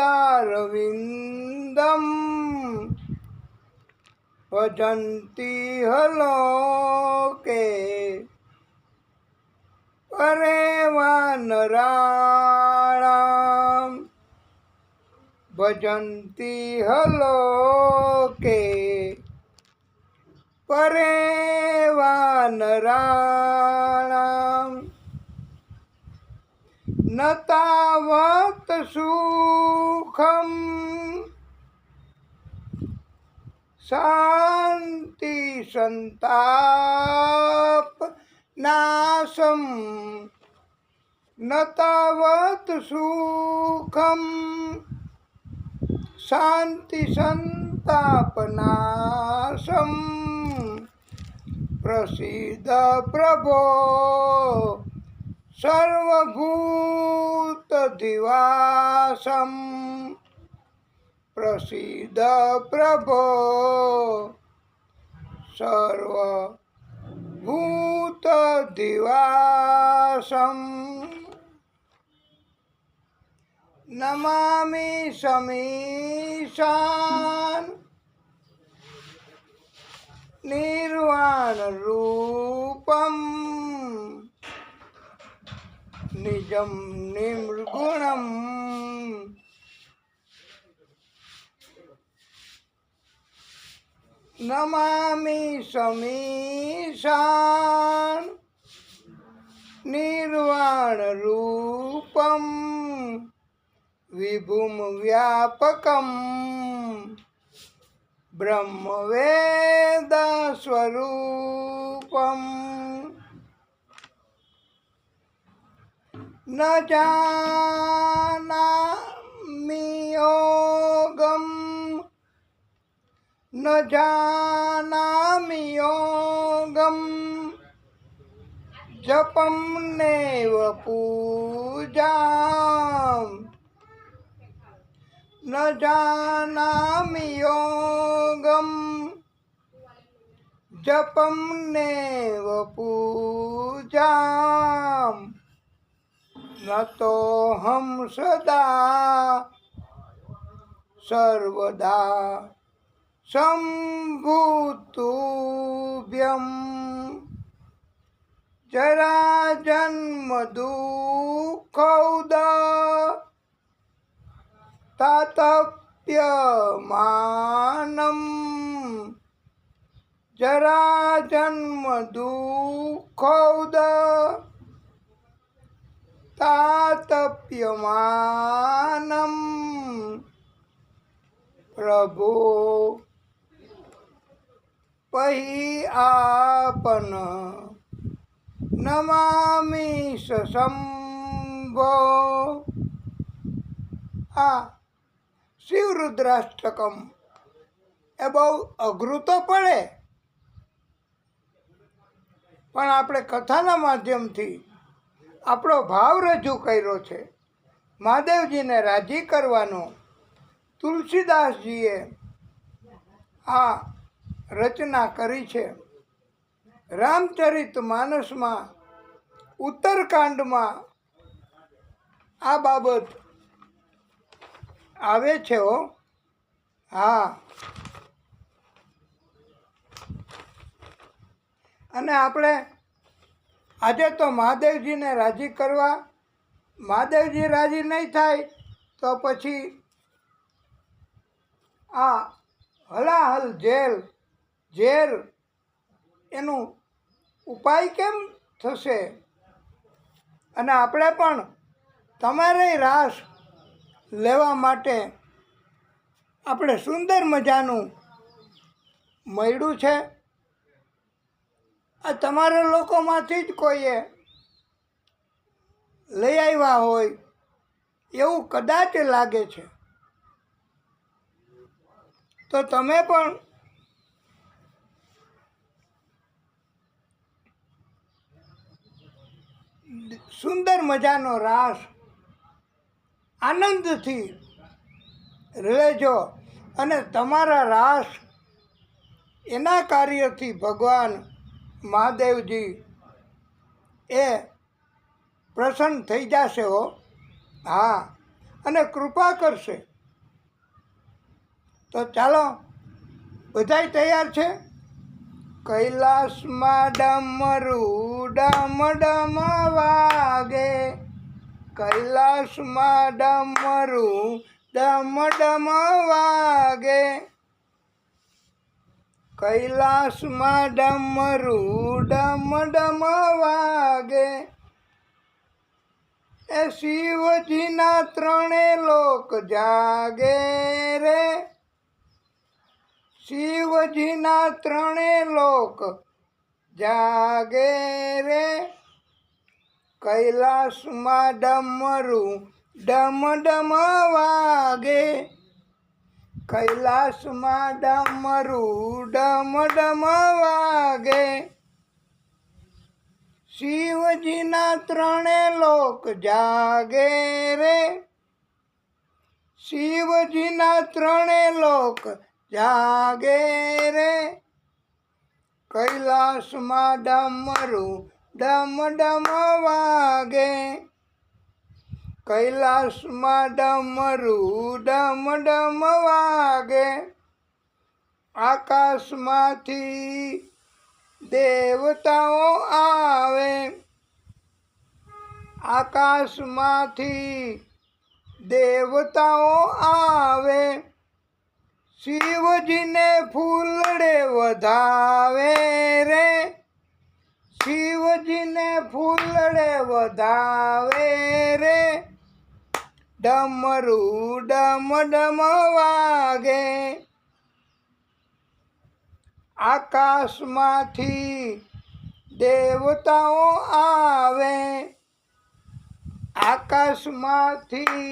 ભજંતી હલોકે પરેવાનરાણામ, ભજંતી હલોકે પરેવાનરાણામ, ન તાવત સુખમ શાંતિ સંતાપ નાશમ, ન તાવત સુખમ શાંતિ સંતાપ નાશમ, પ્રસિદ્ધ પ્રભો સર્વભૂત દિવાસમ, પ્રસિદ્ધ પ્રભો સર્વભૂત દિવાસમ, નમામિ સમીશાન નિર્વાણ રૂપમ, નિજમ નિર્ગુણમ નમામિ સમીશાન નિર્વાણ રૂપમ, વિભુમ વ્યાપકમ બ્રહ્મવેદ સ્વરૂપમ, ન જાનામિ યોગમ, ન જાનામિ યોગમ, જપમ નૈવ પૂજામ, ન જાનામિ યોગમ, જપમ નૈવ પૂજામ, નતોહમ સદા સર્વદા સંભૂતુભ્યમ, જરાજન્મ દુઃખૌદ તાતપ્યમાનમ, જરાજન્મ દુઃખૌદ તાતપ્યમાનમ, પ્રભો પહી આપન નમામિ સશંભો. આ શિવરુદ્રાષ્ટકમ એ બહુ અઘરું તો પડે, પણ આપણે કથાના માધ્યમથી આપણો ભાવ રજૂ કર્યો છે. મહાદેવજીને રાજી કરવાનો તુલસીદાસજીએ આ રચના કરી છે. રામચરિત માનસમાં ઉત્તરકાંડમાં આ બાબત આવે છે. હા, અને આપણે આજે તો મહાદેવજીને રાજી કરવા, મહાદેવજી રાજી નહીં થાય તો પછી આ હલાહલ ઝેર એનું ઉપાય કેમ થશે? અને આપણે પણ તમારે રાસ લેવા માટે આપણે સુંદર મજાનું મળ્યું છે. આ તમારા લોકોમાંથી જ કોઈએ લઈ આવ્યા હોય એવું કદાચ લાગે છે. તો તમે પણ સુંદર મજાનો રાસ આનંદથી રહેજો અને તમારા રાસ એના કાર્યથી ભગવાન મહાદેવજી એ પ્રસન્ન થઈ જશે હો. હા, અને કૃપા કરશે. તો ચાલો, બધાય તૈયાર છે? કૈલાસમાં ડમરું ડમ ડમ વાગે, કૈલાસમાં ડમરું ડમ ડમ વાગે, કૈલાસમાં ડમરું ડમ ડમ વાગે. એ શિવજીના ત્રણે લોક જાગે રે, શિવજીના ત્રણે લોક જાગે રે. કૈલાસમાં ડમરું ડમ ડમ વાગે, કૈલાસમાં ડમરું ડમ ડમ વાગે. શિવજીના ત્રણે લોક જાગે રે, શિવજીના ત્રણે લોક જાગે રે. કૈલાસમાં ડમરું ડમ ડમ વાગે, કૈલાસમાં ડમરું ડમ ડમ વાગે. આકાશમાંથી દેવતાઓ આવે, આકાશમાંથી દેવતાઓ આવે. શિવજીને ફૂલડે વધાવે રે, શિવજીને ફૂલડે વધાવે રે. ડમરું ડમ ડમ વાગે, આકાશમાંથી દેવતાઓ આવે, આકાશમાંથી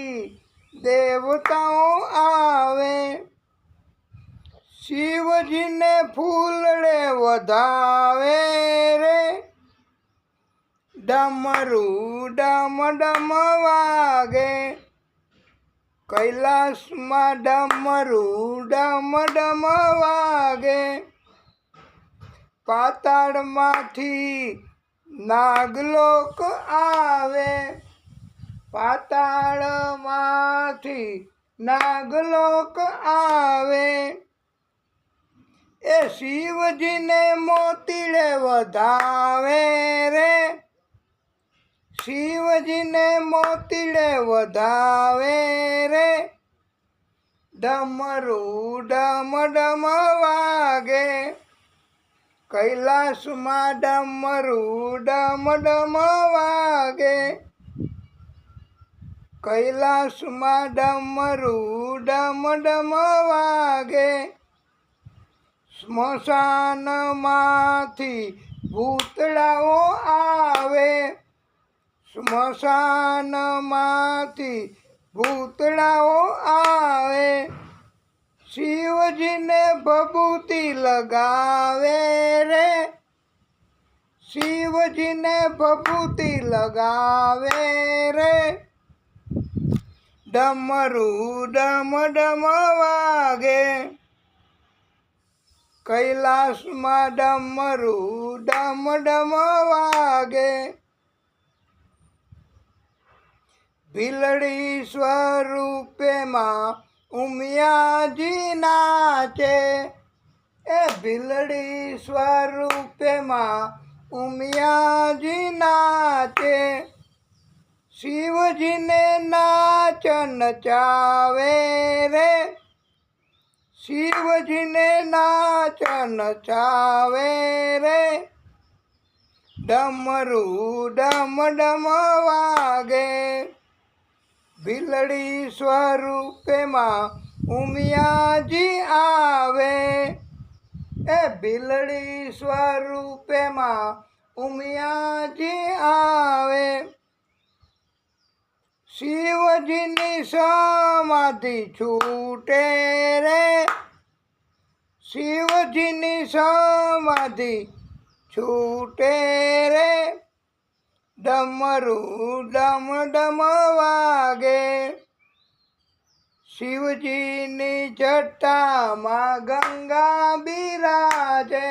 દેવતાઓ આવે. શિવજીને ફૂલડે વધાવે રે. ડમરું ડમ ડમ વાગે, કૈલાસમાં ડમરું ડમ ડમ વાગે. પાતાળમાંથી નાગલોક આવે, પાતાળમાંથી નાગલોક આવે. એ શિવજીને મોતીડે વધાવે રે, શિવજીને મોતીડે વધાવે રે. ડમરું ડમ ડમ વાગે, કૈલાસમાં ડમરું ડમ ડમ વાગે, કૈલાસમાં ડમરું ડમ ડમ વાગે. સ્મશાનમાંથી ભૂતળાઓ આવે, સ્મશાનમાંથી ભૂતળાઓ આવે. શિવજીને ભભૂતિ લગાવે રે, શિવજીને ભભૂતિ લગાવે રે. ડમરું ડમ ડમ વાગે, કૈલાસમાં ડમરું ડમ ડમ વાગે. ભીલડી સ્વરૂપેમાં ઉમિયાજી નાચે, એ ભીલડી સ્વરૂપેમાં ઉમિયાજી નાચે. શિવજીને નાચ નચાવે રે, શિવજીને નાચ નચાવે રે. ડમરું ડમ ડમ વાગે, ભીલડી સ્વરૂપેમાં ઉમિયાજી આવે, એ ભીલડી સ્વરૂપેમાં ઉમિયાજી આવે. શિવજીની સમાધિ છૂટે રે, શિવજીની સમાધિ છૂટે રે, ડમરું ડમ ડમ વાગે. શિવજીની જટામાં ગંગા બિરાજે,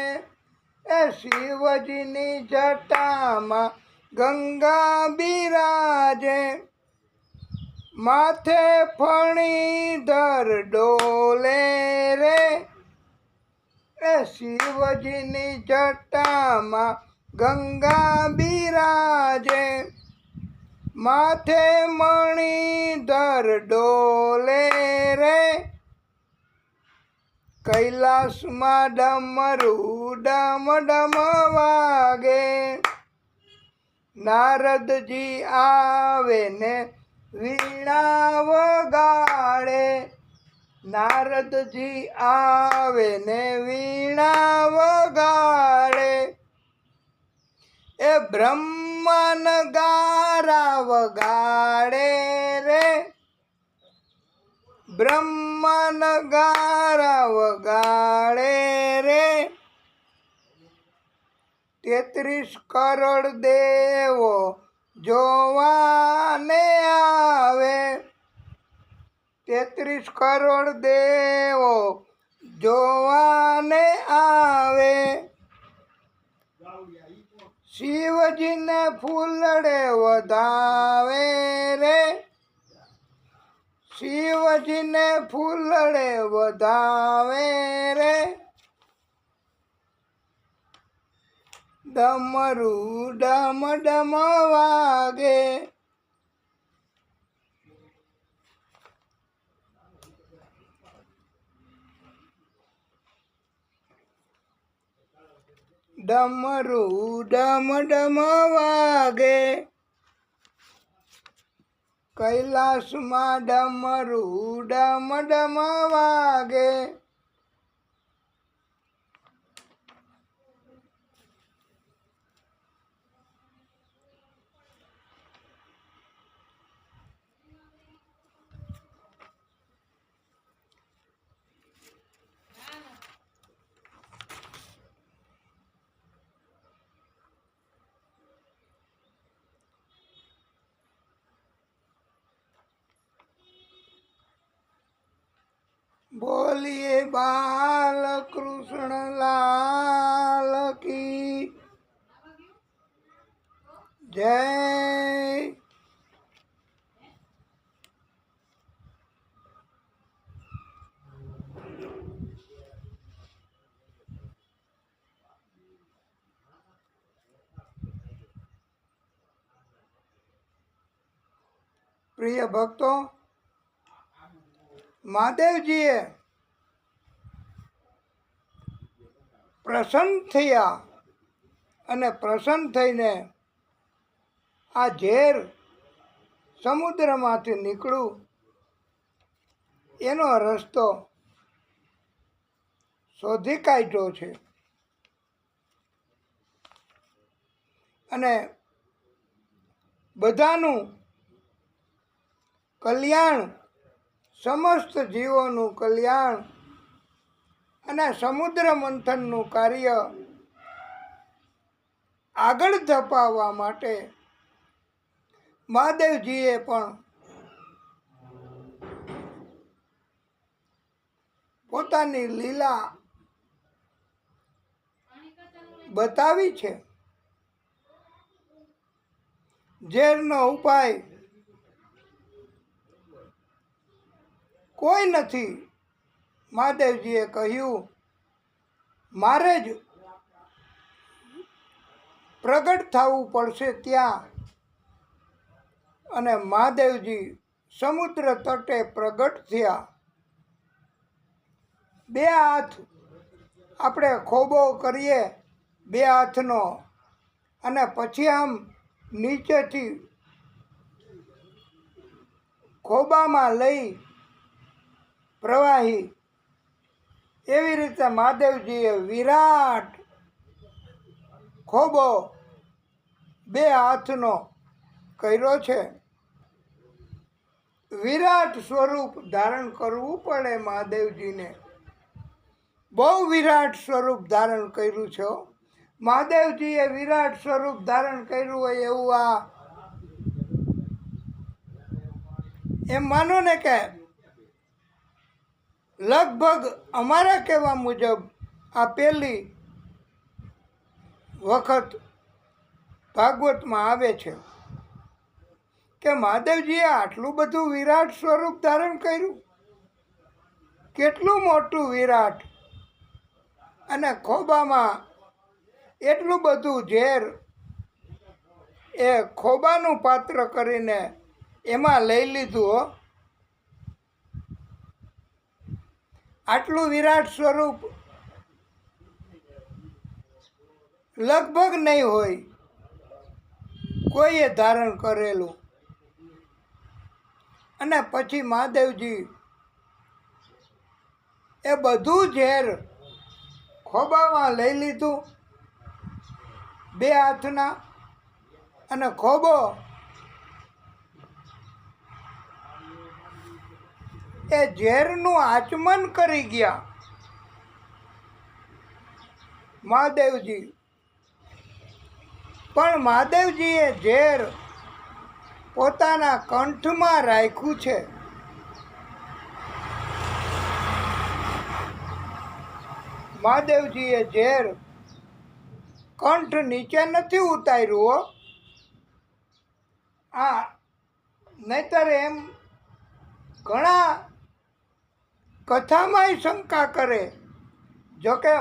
એ શિવજીની જટામાં ગંગા બિરાજે. માથે ફણીધર ડોલે રે, એ શિવજીની જટામાં ગંગા બિરાજે. માથે મણિધર ડોલે રે, કૈલાસમાં ડમરું ડમ ડમ વાગે. નારદજી આવે ને વીણા વગાડે, નારદજી આવે ને વીણા વગાડે. એ બ્રહ્મન ગારા વગાડે રે, બ્રહ્મન ગારા વગાડે રે. 33 કરોડ દેવો જોવાને આવે, 33 કરોડ દેવો જોવાને આવે. શિવજીને ફૂલડે વધાવે રે, શિવજીને ફૂલડે વધાવે રે. ડમરું ડમ ડમ વાગે. ડમરું ડમ ડમ વાગે. કૈલાસમાં ડમરું ડમ ડમ વાગે. બોલીએ બાલકૃષ્ણ લાલ કી જય. પ્રિય ભક્તો, મહાદેવજીએ પ્રસન્ન થયા અને પ્રસન્ન થઈને આ ઝેર સમુદ્રમાંથી નીકળ્યું એનો રસ્તો શોધી કાઢ્યો છે. અને બધાનું કલ્યાણ, સમસ્ત જીવોનું કલ્યાણ અને સમુદ્ર મંથનનું કાર્ય આગળ ધપાવવા માટે મહાદેવજીએ પણ પોતાની લીલા બતાવી છે. ઝેરનો ઉપાય કોઈ નથી. મહાદેવજીએ કહ્યું, મારે જ પ્રગટ થવું પડશે ત્યાં. અને મહાદેવજી સમુદ્ર તટે પ્રગટ થયા. 2 હાથ આપણે ખોબો કરીએ 2 હાથનો, અને પછી આમ નીચેથી ખોબામાં લઈ પ્રવાહી, એવી રીતે મહાદેવજીએ વિરાટ ખોબો 2 હાથનો કર્યો છે. વિરાટ સ્વરૂપ ધારણ કરવું પડે મહાદેવજીને. બહુ વિરાટ સ્વરૂપ ધારણ કર્યું છે. મહાદેવજીએ વિરાટ સ્વરૂપ ધારણ કર્યું હોય એવું આ એમ માનો ને કે લગભગ અમારા કહેવા મુજબ આ પહેલી વખત ભાગવતમાં આવે છે કે મહાદેવજીએ આટલું બધું વિરાટ સ્વરૂપ ધારણ કર્યું. કેટલું મોટું વિરાટ, અને ખોબામાં એટલું બધું ઝેર એ ખોબાનું પાત્ર કરીને એમાં લઈ લીધું હો. આટલું વિરાટ સ્વરૂપ લગભગ નહીં હોય કોઈએ ધારણ કરેલું. અને પછી મહાદેવજી એ બધું ઝેર ખોબામાં લઈ લીધું બે હાથના, અને ખોબો એ ઝેરનું આચમન કરી ગયા મહાદેવજી. પણ મહાદેવજીએ ઝેર પોતાના કંઠમાં રાખ્યું છે. મહાદેવજીએ ઝેર કંઠ નીચે નથી ઉતાર્યું હો. આ નહીતર એમ ઘણા કથામાંય શંકા કરે. જોકે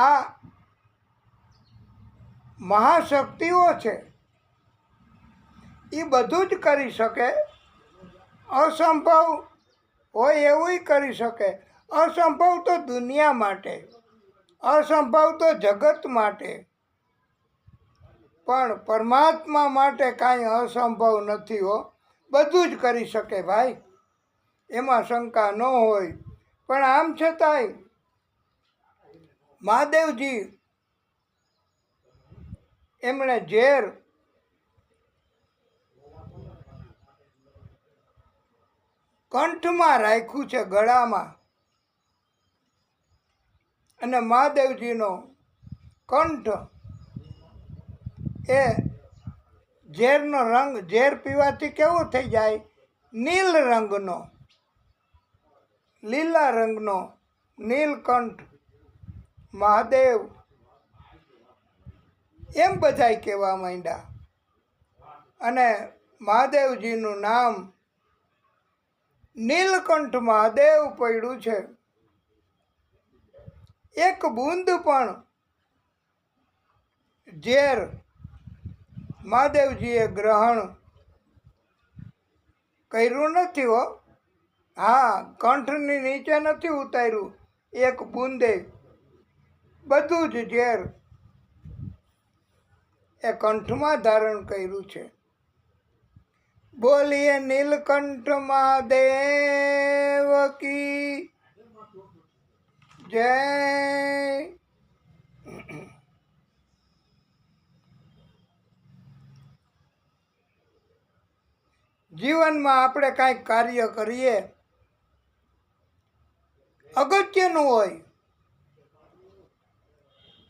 આ મહાશક્તિઓ છે, એ બધું જ કરી શકે. અસંભવ હોય એવું કરી શકે. અસંભવ તો દુનિયા માટે, અસંભવ તો જગત માટે, પણ પરમાત્મા માટે કાંઈ અસંભવ નથી હો. બધું જ કરી શકે ભાઈ, એમાં શંકા ન હોય. પણ આમ છતાંય મહાદેવજી એમણે ઝેર કંઠમાં રાખ્યું છે, ગળામાં. અને મહાદેવજીનો કંઠ એ ઝેરનો રંગ, ઝેર પીવાથી કેવો થઈ જાય? નીલ રંગનો, લીલા રંગનો નીલકંઠ મહાદેવ, એમ બધાય કહેવા માંડ્યા. અને મહાદેવજીનું નામ નીલકંઠ મહાદેવ પડ્યું છે. એક બૂંદ પણ ઝેર મહાદેવજીએ ગ્રહણ કર્યું નથી હો. હા, કંઠની નીચે નથી ઉતાર્યું એક બૂંદે. બધું જ ઝેર એ કંઠમાં ધારણ કર્યું છે. બોલીએ નીલકંઠ મહાદેવ કી જય. જીવનમાં આપણે કાંઈક કાર્ય કરીએ, અગત્યનું હોય.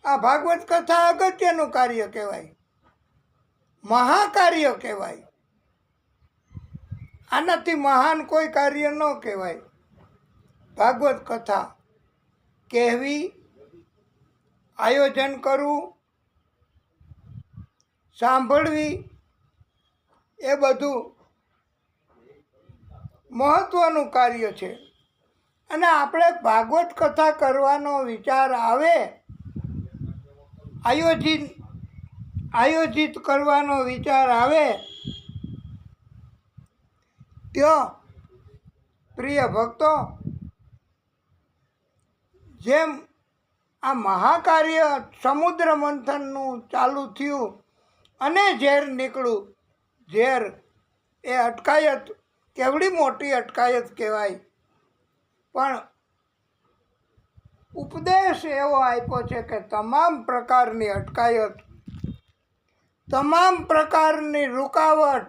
આ ભાગવત કથા અગત્યનું કાર્ય કહેવાય, મહાકાર્ય કહેવાય. આનાથી મહાન કોઈ કાર્ય ન કહેવાય. ભાગવત કથા કહેવી, આયોજન કરવું, સાંભળવી, એ બધું મહત્વનું કાર્ય છે. અને આપણે ભાગવત કથા કરવાનો વિચાર આવે, આયોજિત કરવાનો વિચાર આવે, ત્યાં પ્રિય ભક્તો, જેમ આ મહાકાર્ય સમુદ્ર મંથનનું ચાલુ થયું અને ઝેર નીકળ્યું, ઝેર એ અટકાયત કેવડી મોટી અટકાયત કહેવાય. પણ ઉપદેશ એવો આપ્યો છે કે તમામ પ્રકારની અટકાયત, તમામ પ્રકારની રૂકાવટ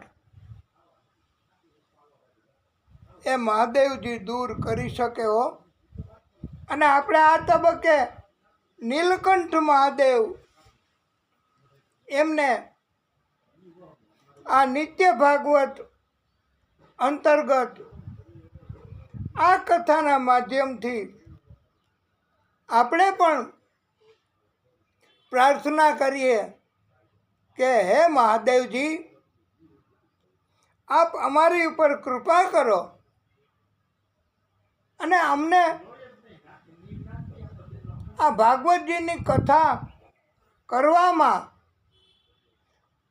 એ મહાદેવજી દૂર કરી શકે હો. અને આપણે આ તબક્કે નીલકંઠ મહાદેવ એમને આ નિત્ય ભાગવત અંતર્ગત આ કથાના માધ્યમથી આપણે પણ પ્રાર્થના કરીએ કે હે મહાદેવજી, આપ અમારી ઉપર કૃપા કરો અને અમને આ ભાગવતજીની કથા કરવામાં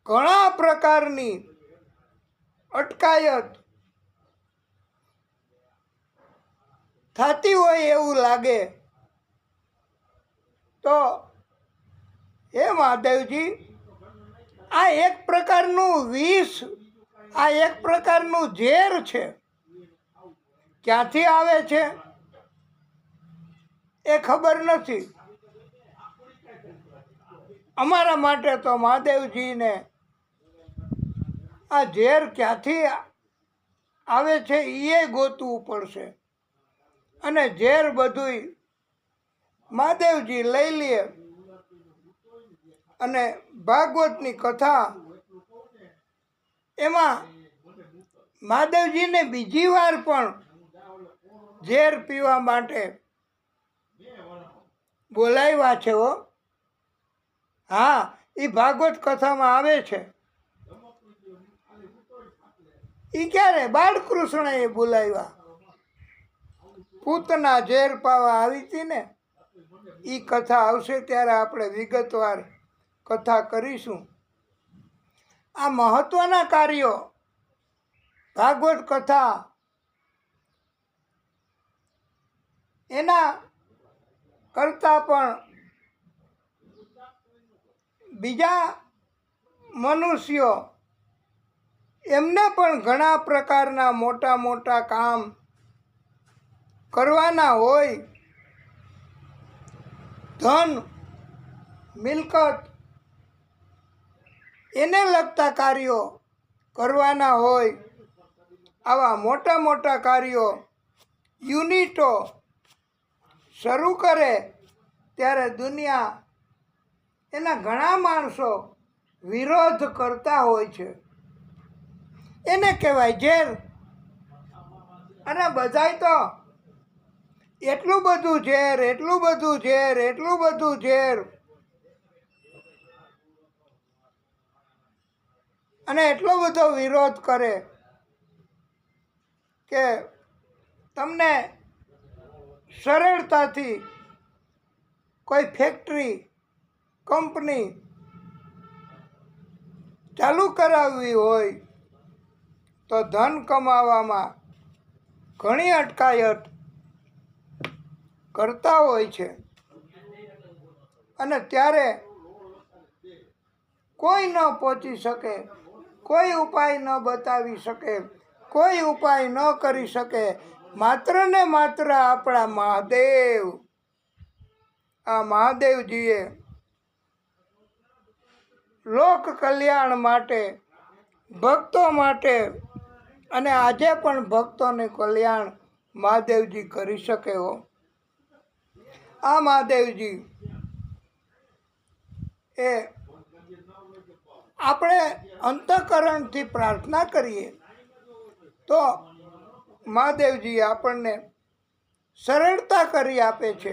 ઘણા પ્રકારની અટકાયત થતી હોય એવું લાગે તો હે મહાદેવજી, આ એક પ્રકારનું વિષ, આ એક પ્રકારનું ઝેર છે. ક્યાંથી આવે છે એ ખબર નથી. અમારા માટે તો મહાદેવજીને આ ઝેર ક્યાંથી આવે છે એ ગોતવું પડશે. અને ઝેર બધુંય મહાદેવજી લઈ લે અને ભાગવતની કથા એમાં મહાદેવજીને બીજી વાર પણ ઝેર પીવા માટે બોલાવ્યા છે. હા, એ ભાગવત કથામાં આવે છે. એ ક્યારે? બાળકૃષ્ણએ બોલાવ્યા. પૂતના ઝેર પાવા આવી હતી ને, એ કથા આવશે ત્યારે આપણે વિગતવાર કથા કરીશું. આ મહત્વના કાર્યો ભાગવત કથા એના કરતાં પણ બીજા મનુષ્યો એમને પણ ઘણા પ્રકારના મોટા મોટા કામ કરવાના હોય, ધન મિલકત એને લગતા કાર્યો કરવાના હોય. આવા મોટા મોટા કાર્યો યુનિટો શરૂ કરે ત્યારે દુનિયા એના ઘણા માણસો વિરોધ કરતા હોય છે. એને કહેવાય ઝેર. અને બધાય તો એટલું બધું ઝેર, એટલું બધું ઝેર, એટલું બધું ઝેર, અને એટલો બધો વિરોધ કરે કે તમને સરળતાથી કોઈ ફેક્ટરી, કંપની ચાલુ કરાવવી હોય તો ધન કમાવામાં ઘણી અટકાયત કરતા હોય છે. અને ત્યારે કોઈ ન પહોંચી શકે, કોઈ ઉપાય ન બતાવી શકે, કોઈ ઉપાય ન કરી શકે. માત્ર ને માત્ર આપણા મહાદેવ, આ મહાદેવજીએ લોક કલ્યાણ માટે, ભક્તો માટે, અને આજે પણ ભક્તોને કલ્યાણ મહાદેવજી કરી શકે હો. આ મહાદેવજી એ આપણે અંતઃકરણથી પ્રાર્થના કરીએ તો મહાદેવજી આપણને સરળતા કરી આપે છે.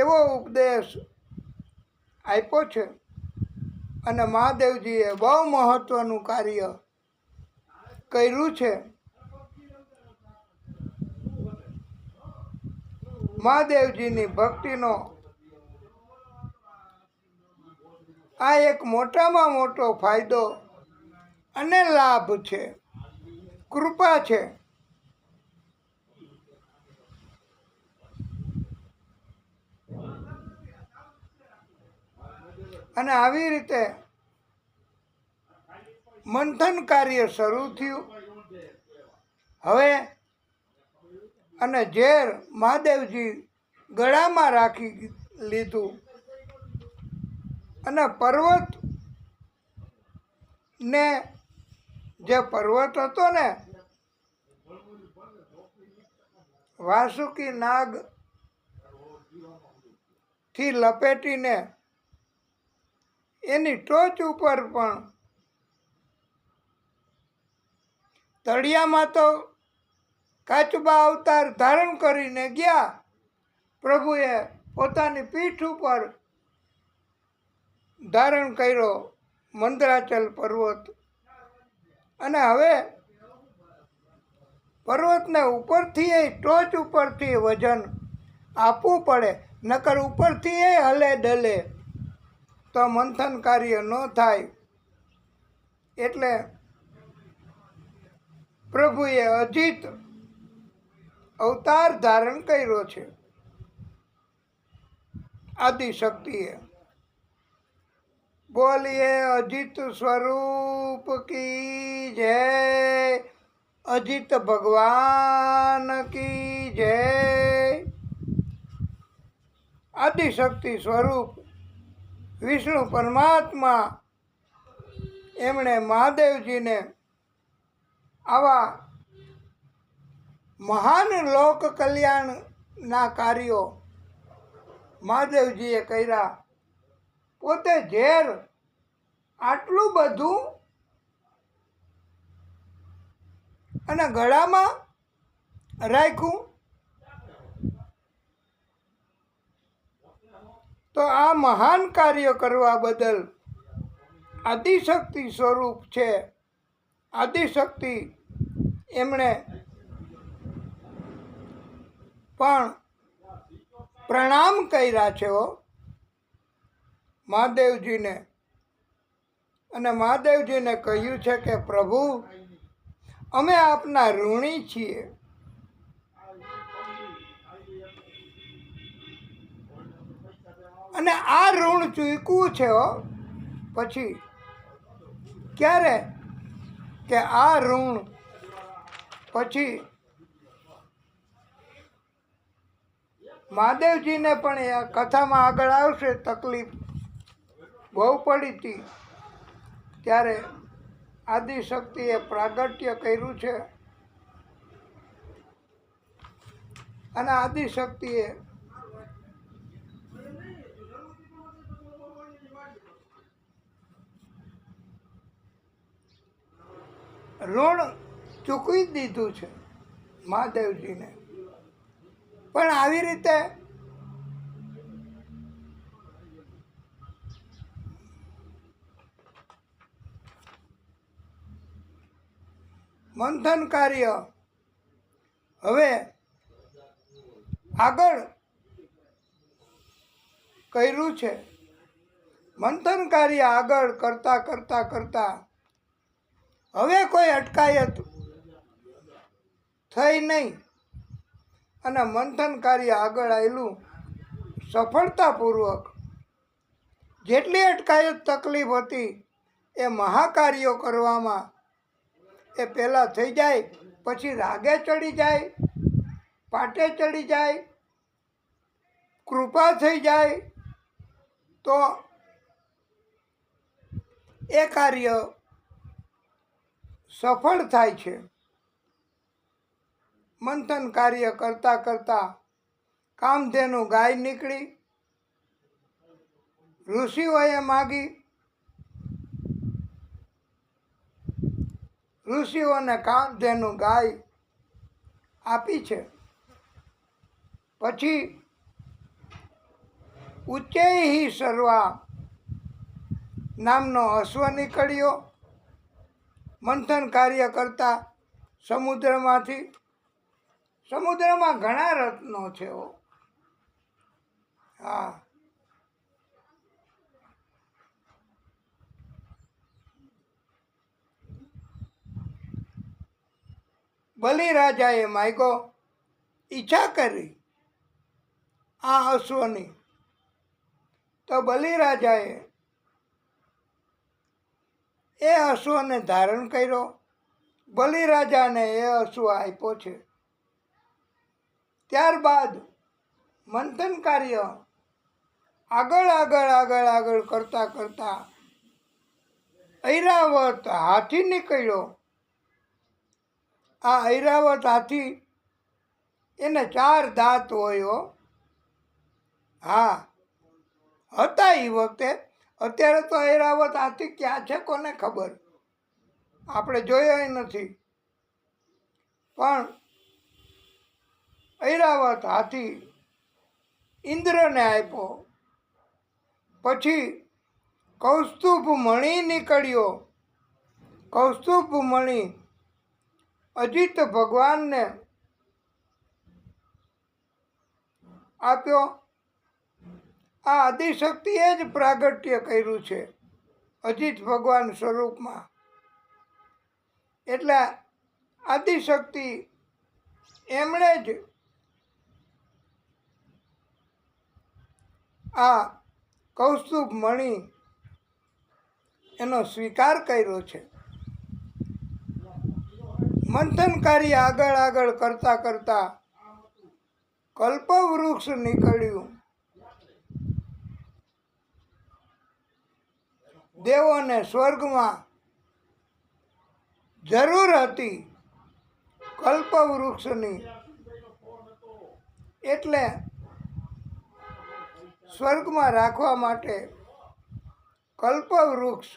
એવો ઉપદેશ આપ્યો છે. અને મહાદેવજીએ બહુ મહત્વનું કાર્ય કર્યું છે. મહાદેવજીની ભક્તિનો આ એક મોટામાં મોટો ફાયદો અને લાભ છે, કૃપા છે. અને આવી રીતે મંથન કાર્ય શરૂ થયું. હવે અને ઝેર મહાદેવજી ગળામાં રાખી લીધું અને પર્વત ને, જે પર્વત હતો ને, વાસુકી નાગ થી લપેટીને એની ટોચ ઉપર પણ તળિયામાં તો કાચબા અવતાર ધારણ કરીને ગયા. પ્રભુએ પોતાની પીઠ ઉપર ધારણ કર્યો મંદરાચલ પર્વત. અને હવે પર્વતને ઉપરથી ટોચ ઉપરથી વજન આપવું પડે, નકર ઉપરથી હલે ડલે તો મંથન કાર્ય ન થાય. એટલે પ્રભુએ અજીત અવતાર ધારણ કર્યો છે. આદિશક્તિએ બોલીએ અજીત સ્વરૂપ કી જય, અજીત ભગવાન કી જય. આદિશક્તિ સ્વરૂપ વિષ્ણુ પરમાત્મા એમણે મહાદેવજીને આવા મહાન લોક કલ્યાણના કાર્યો મહાદેવજીએ કર્યા. પોતે ઝેર આટલું બધું અને ગળામાં રાખ્યું, તો આ મહાન કાર્ય કરવા બદલ આદિશક્તિ સ્વરૂપ છે. આદિશક્તિ એમણે પણ પ્રણામ કર્યા છે મહાદેવજીને. અને મહાદેવજીને કહ્યું છે કે પ્રભુ, અમે આપના ઋણી છીએ. અને આ ઋણ ચૂકવું છે પછી ક્યારે કે આ ઋણ પછી મહાદેવજીને પણ એ કથામાં આગળ આવશે, તકલીફ બહુ પડી હતી. ત્યારે આદિશક્તિએ પ્રાગટ્ય કર્યું છે. અને આદિશક્તિએ ઋણ ચૂકવી દીધું છે મહાદેવજીને. પણ આવી રીતે મંથન કાર્ય હવે આગળ કર્યું છે. મંથન કાર્ય આગળ કરતા કરતા કરતા હવે કોઈ અટકાયત થઈ નહીં. અને મંથન કાર્ય આગળ આવેલું સફળતાપૂર્વક. જેટલી અટકાયત તકલીફ હતી એ મહાકાર્યો કરવામાં એ પહેલાં થઈ જાય, પછી રાગે ચડી જાય, પાટે ચડી જાય, કૃપા થઈ જાય તો એ કાર્ય સફળ થાય છે. મંથન કાર્ય કરતા કરતા કામધેનુ ગાય નીકળી. ઋષિઓએ માગી, ઋષિઓને કામધેનુ ગાય આપી છે. પછી ઉચ્ચૈઃ સર્વા નામનો અશ્વ નીકળ્યો મંથન કાર્ય કરતા સમુદ્રમાંથી. સમુદ્રમાં ઘણા રત્નો છે. હા, બલિરાજાએ માગ્યો, ઈચ્છા કરી આ અશ્વની. તો બલિરાજાએ એ અશ્વને ધારણ કર્યો. બલિરાજાને એ અશ્વ આપ્યો છે. ત્યારબાદ મંથન કાર્ય આગળ આગળ આગળ આગળ કરતા કરતા ઐરાવત હાથી નીકળ્યો. આ ઐરાવત હાથી એને 4 દાંત હોય. હા, હતા એ વખતે. અત્યારે તો ઐરાવત હાથી ક્યાં છે કોને ખબર, આપણે જોયો નથી. પણ ઐરાવત હાથી ઇન્દ્રને આપ્યો. પછી કૌસ્તુભ મણિ નીકળ્યો. કૌસ્તુભ મણિ અજીત ભગવાનને આપ્યો. આ આદિશક્તિએ જ પ્રાગટ્ય કર્યું છે અજીત ભગવાન સ્વરૂપમાં. એટલે આદિશક્તિ એમણે જ આ કૌસ્તુભ મણિ એનો સ્વીકાર કર્યો છે. મંથનકારી આગળ આગળ કરતા કરતા કલ્પવૃક્ષ નીકળ્યું. દેવોને સ્વર્ગમાં જરૂર હતી કલ્પવૃક્ષની, એટલે સ્વર્ગમાં રાખવા માટે કલ્પવૃક્ષ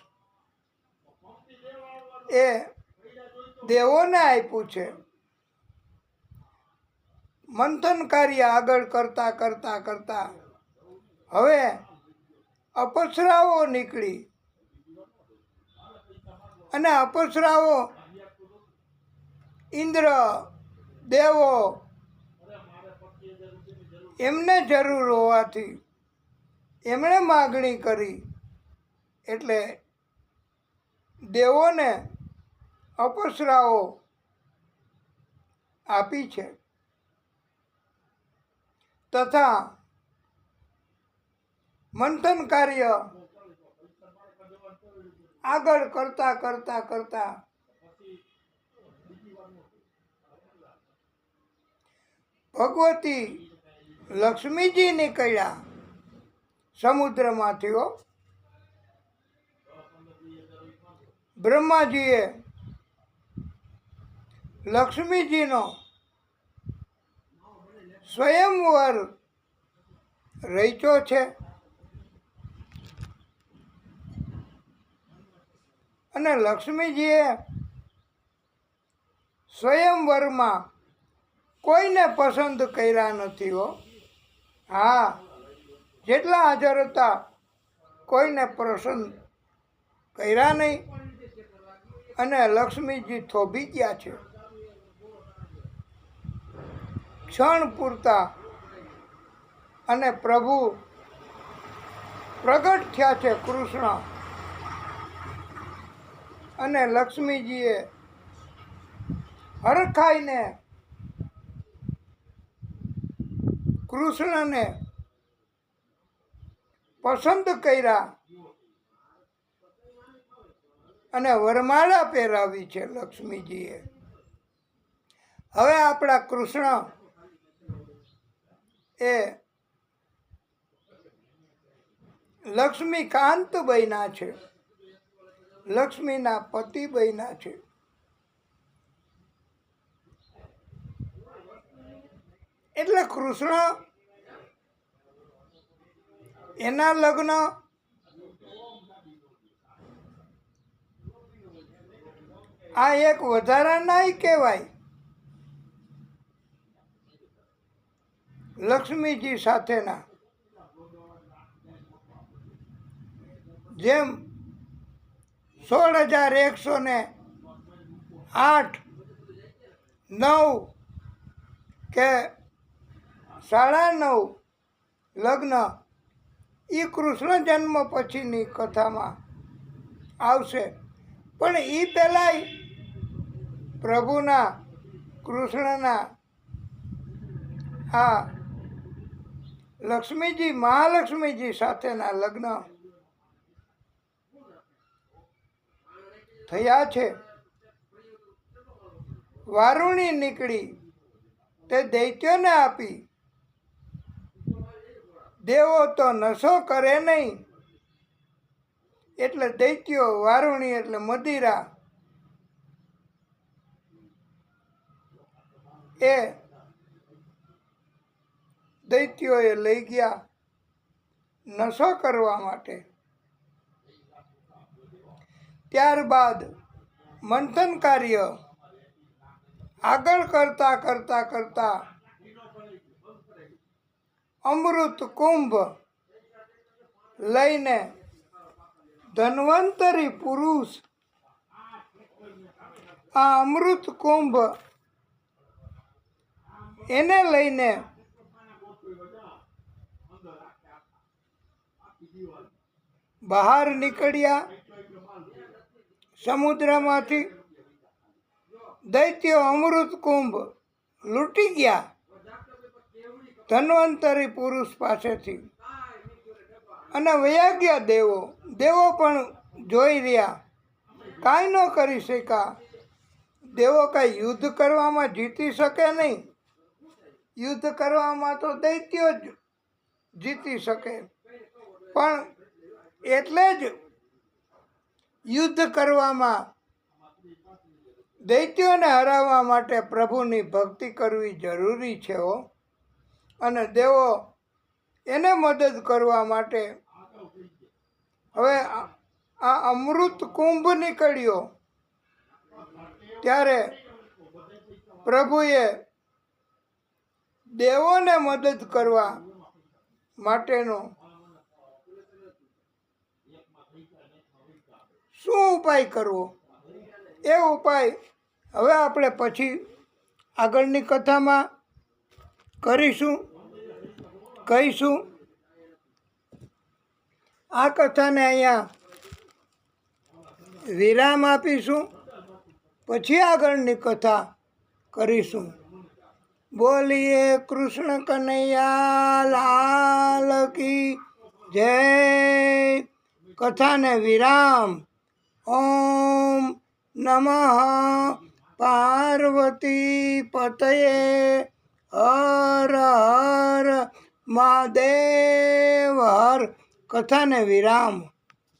એ દેવોને આપ્યું છે. મંથન કાર્ય આગળ કરતા કરતા કરતા હવે અપ્સરાઓ નીકળી. અને અપ્સરાઓ ઇન્દ્ર દેવો એમને જરૂર હોવાથી એમણે માગણી કરી. એટલે દેવોને અપ્સરાઓ આપી છે. તથા મંથન કાર્ય આગળ કરતા કરતા કરતા ભગવતી લક્ષ્મીજી નીકળ્યા સમુદ્રમાંથી. બ્રહ્માજીએ લક્ષ્મીજીનો સ્વયંવર રચ્યો છે. અને લક્ષ્મીજીએ સ્વયંવરમાં કોઈને પસંદ કર્યા નથી હો. હા, જેટલા હાજર હતા કોઈને પસંદ કર્યા નહીં. અને લક્ષ્મીજી થોભી ગયા છે. ક્ષણ પૂરતા અને પ્રભુ પ્રગટ થયા છે કૃષ્ણ. અને લક્ષ્મીજીએ હરખાઈને કૃષ્ણને પસંદ કર્યા અને વરમાળા પહેરાવી છે લક્ષ્મીજીએ. હવે આપણા કૃષ્ણ એ લક્ષ્મીકાંત બન્યા છે, લક્ષ્મીના પતિ બન્યા છે. એટલે કૃષ્ણ એના લગ્ન આ એક વધારાના કહેવાય. લક્ષ્મીજી સાથેના જેમ 16,108 9 કે 9.5 લગ્ન એ કૃષ્ણ જન્મ પછીની કથામાં આવશે. પણ એ પહેલાંય પ્રભુના કૃષ્ણના આ લક્ષ્મીજી મહાલક્ષ્મીજી સાથેના લગ્ન થયા છે. વારુણી નીકળી તે દૈત્યોને આપી. દેવો તો નશો કરે નહીં, એટલે દૈત્યો વારુણી એટલે મદિરા એ દૈત્યોએ લઈ ગયા. નશો કરવા માટે. ત્યારબાદ મંથન કાર્ય આગળ કરતા કરતા કરતા અમૃત કુંભ લઈને ધન્વંતરી પુરુષ આ અમૃત કુંભ એને લઈને બહાર નીકળ્યા સમુદ્રમાંથી. દૈત્યો અમૃત કુંભ લૂંટી ગયા ધન્વંતરી પુરુષ પાસેથી અને વયા ગયા દેવો. દેવો પણ જોઈ રહ્યા, કાંઈ ન કરી શક્યા. દેવો કાંઈ યુદ્ધ કરવામાં જીતી શકે નહીં. યુદ્ધ કરવામાં તો દૈત્યો જ જીતી શકે, પણ એટલે જ યુદ્ધ કરવામાં દૈત્યોને હરાવવા માટે પ્રભુની ભક્તિ કરવી જરૂરી છે હો. અને દેવો એને મદદ કરવા માટે હવે આ અમૃત કુંભ નીકળ્યો ત્યારે પ્રભુએ દેવોને મદદ કરવા માટેનો શું ઉપાય કરવો એ ઉપાય હવે આપણે પછી આગળની કથામાં કહીશું. આ કથાને અહીંયા વિરામ આપીશું, પછી આગળની કથા કરીશું. બોલીએ કૃષ્ણ કનૈયા લાલ કી જય. કથાને વિરામ. ઓમ નમઃ પાર્વતી પતયે હર હર મહાદેવ હર. કથાને વિરામ.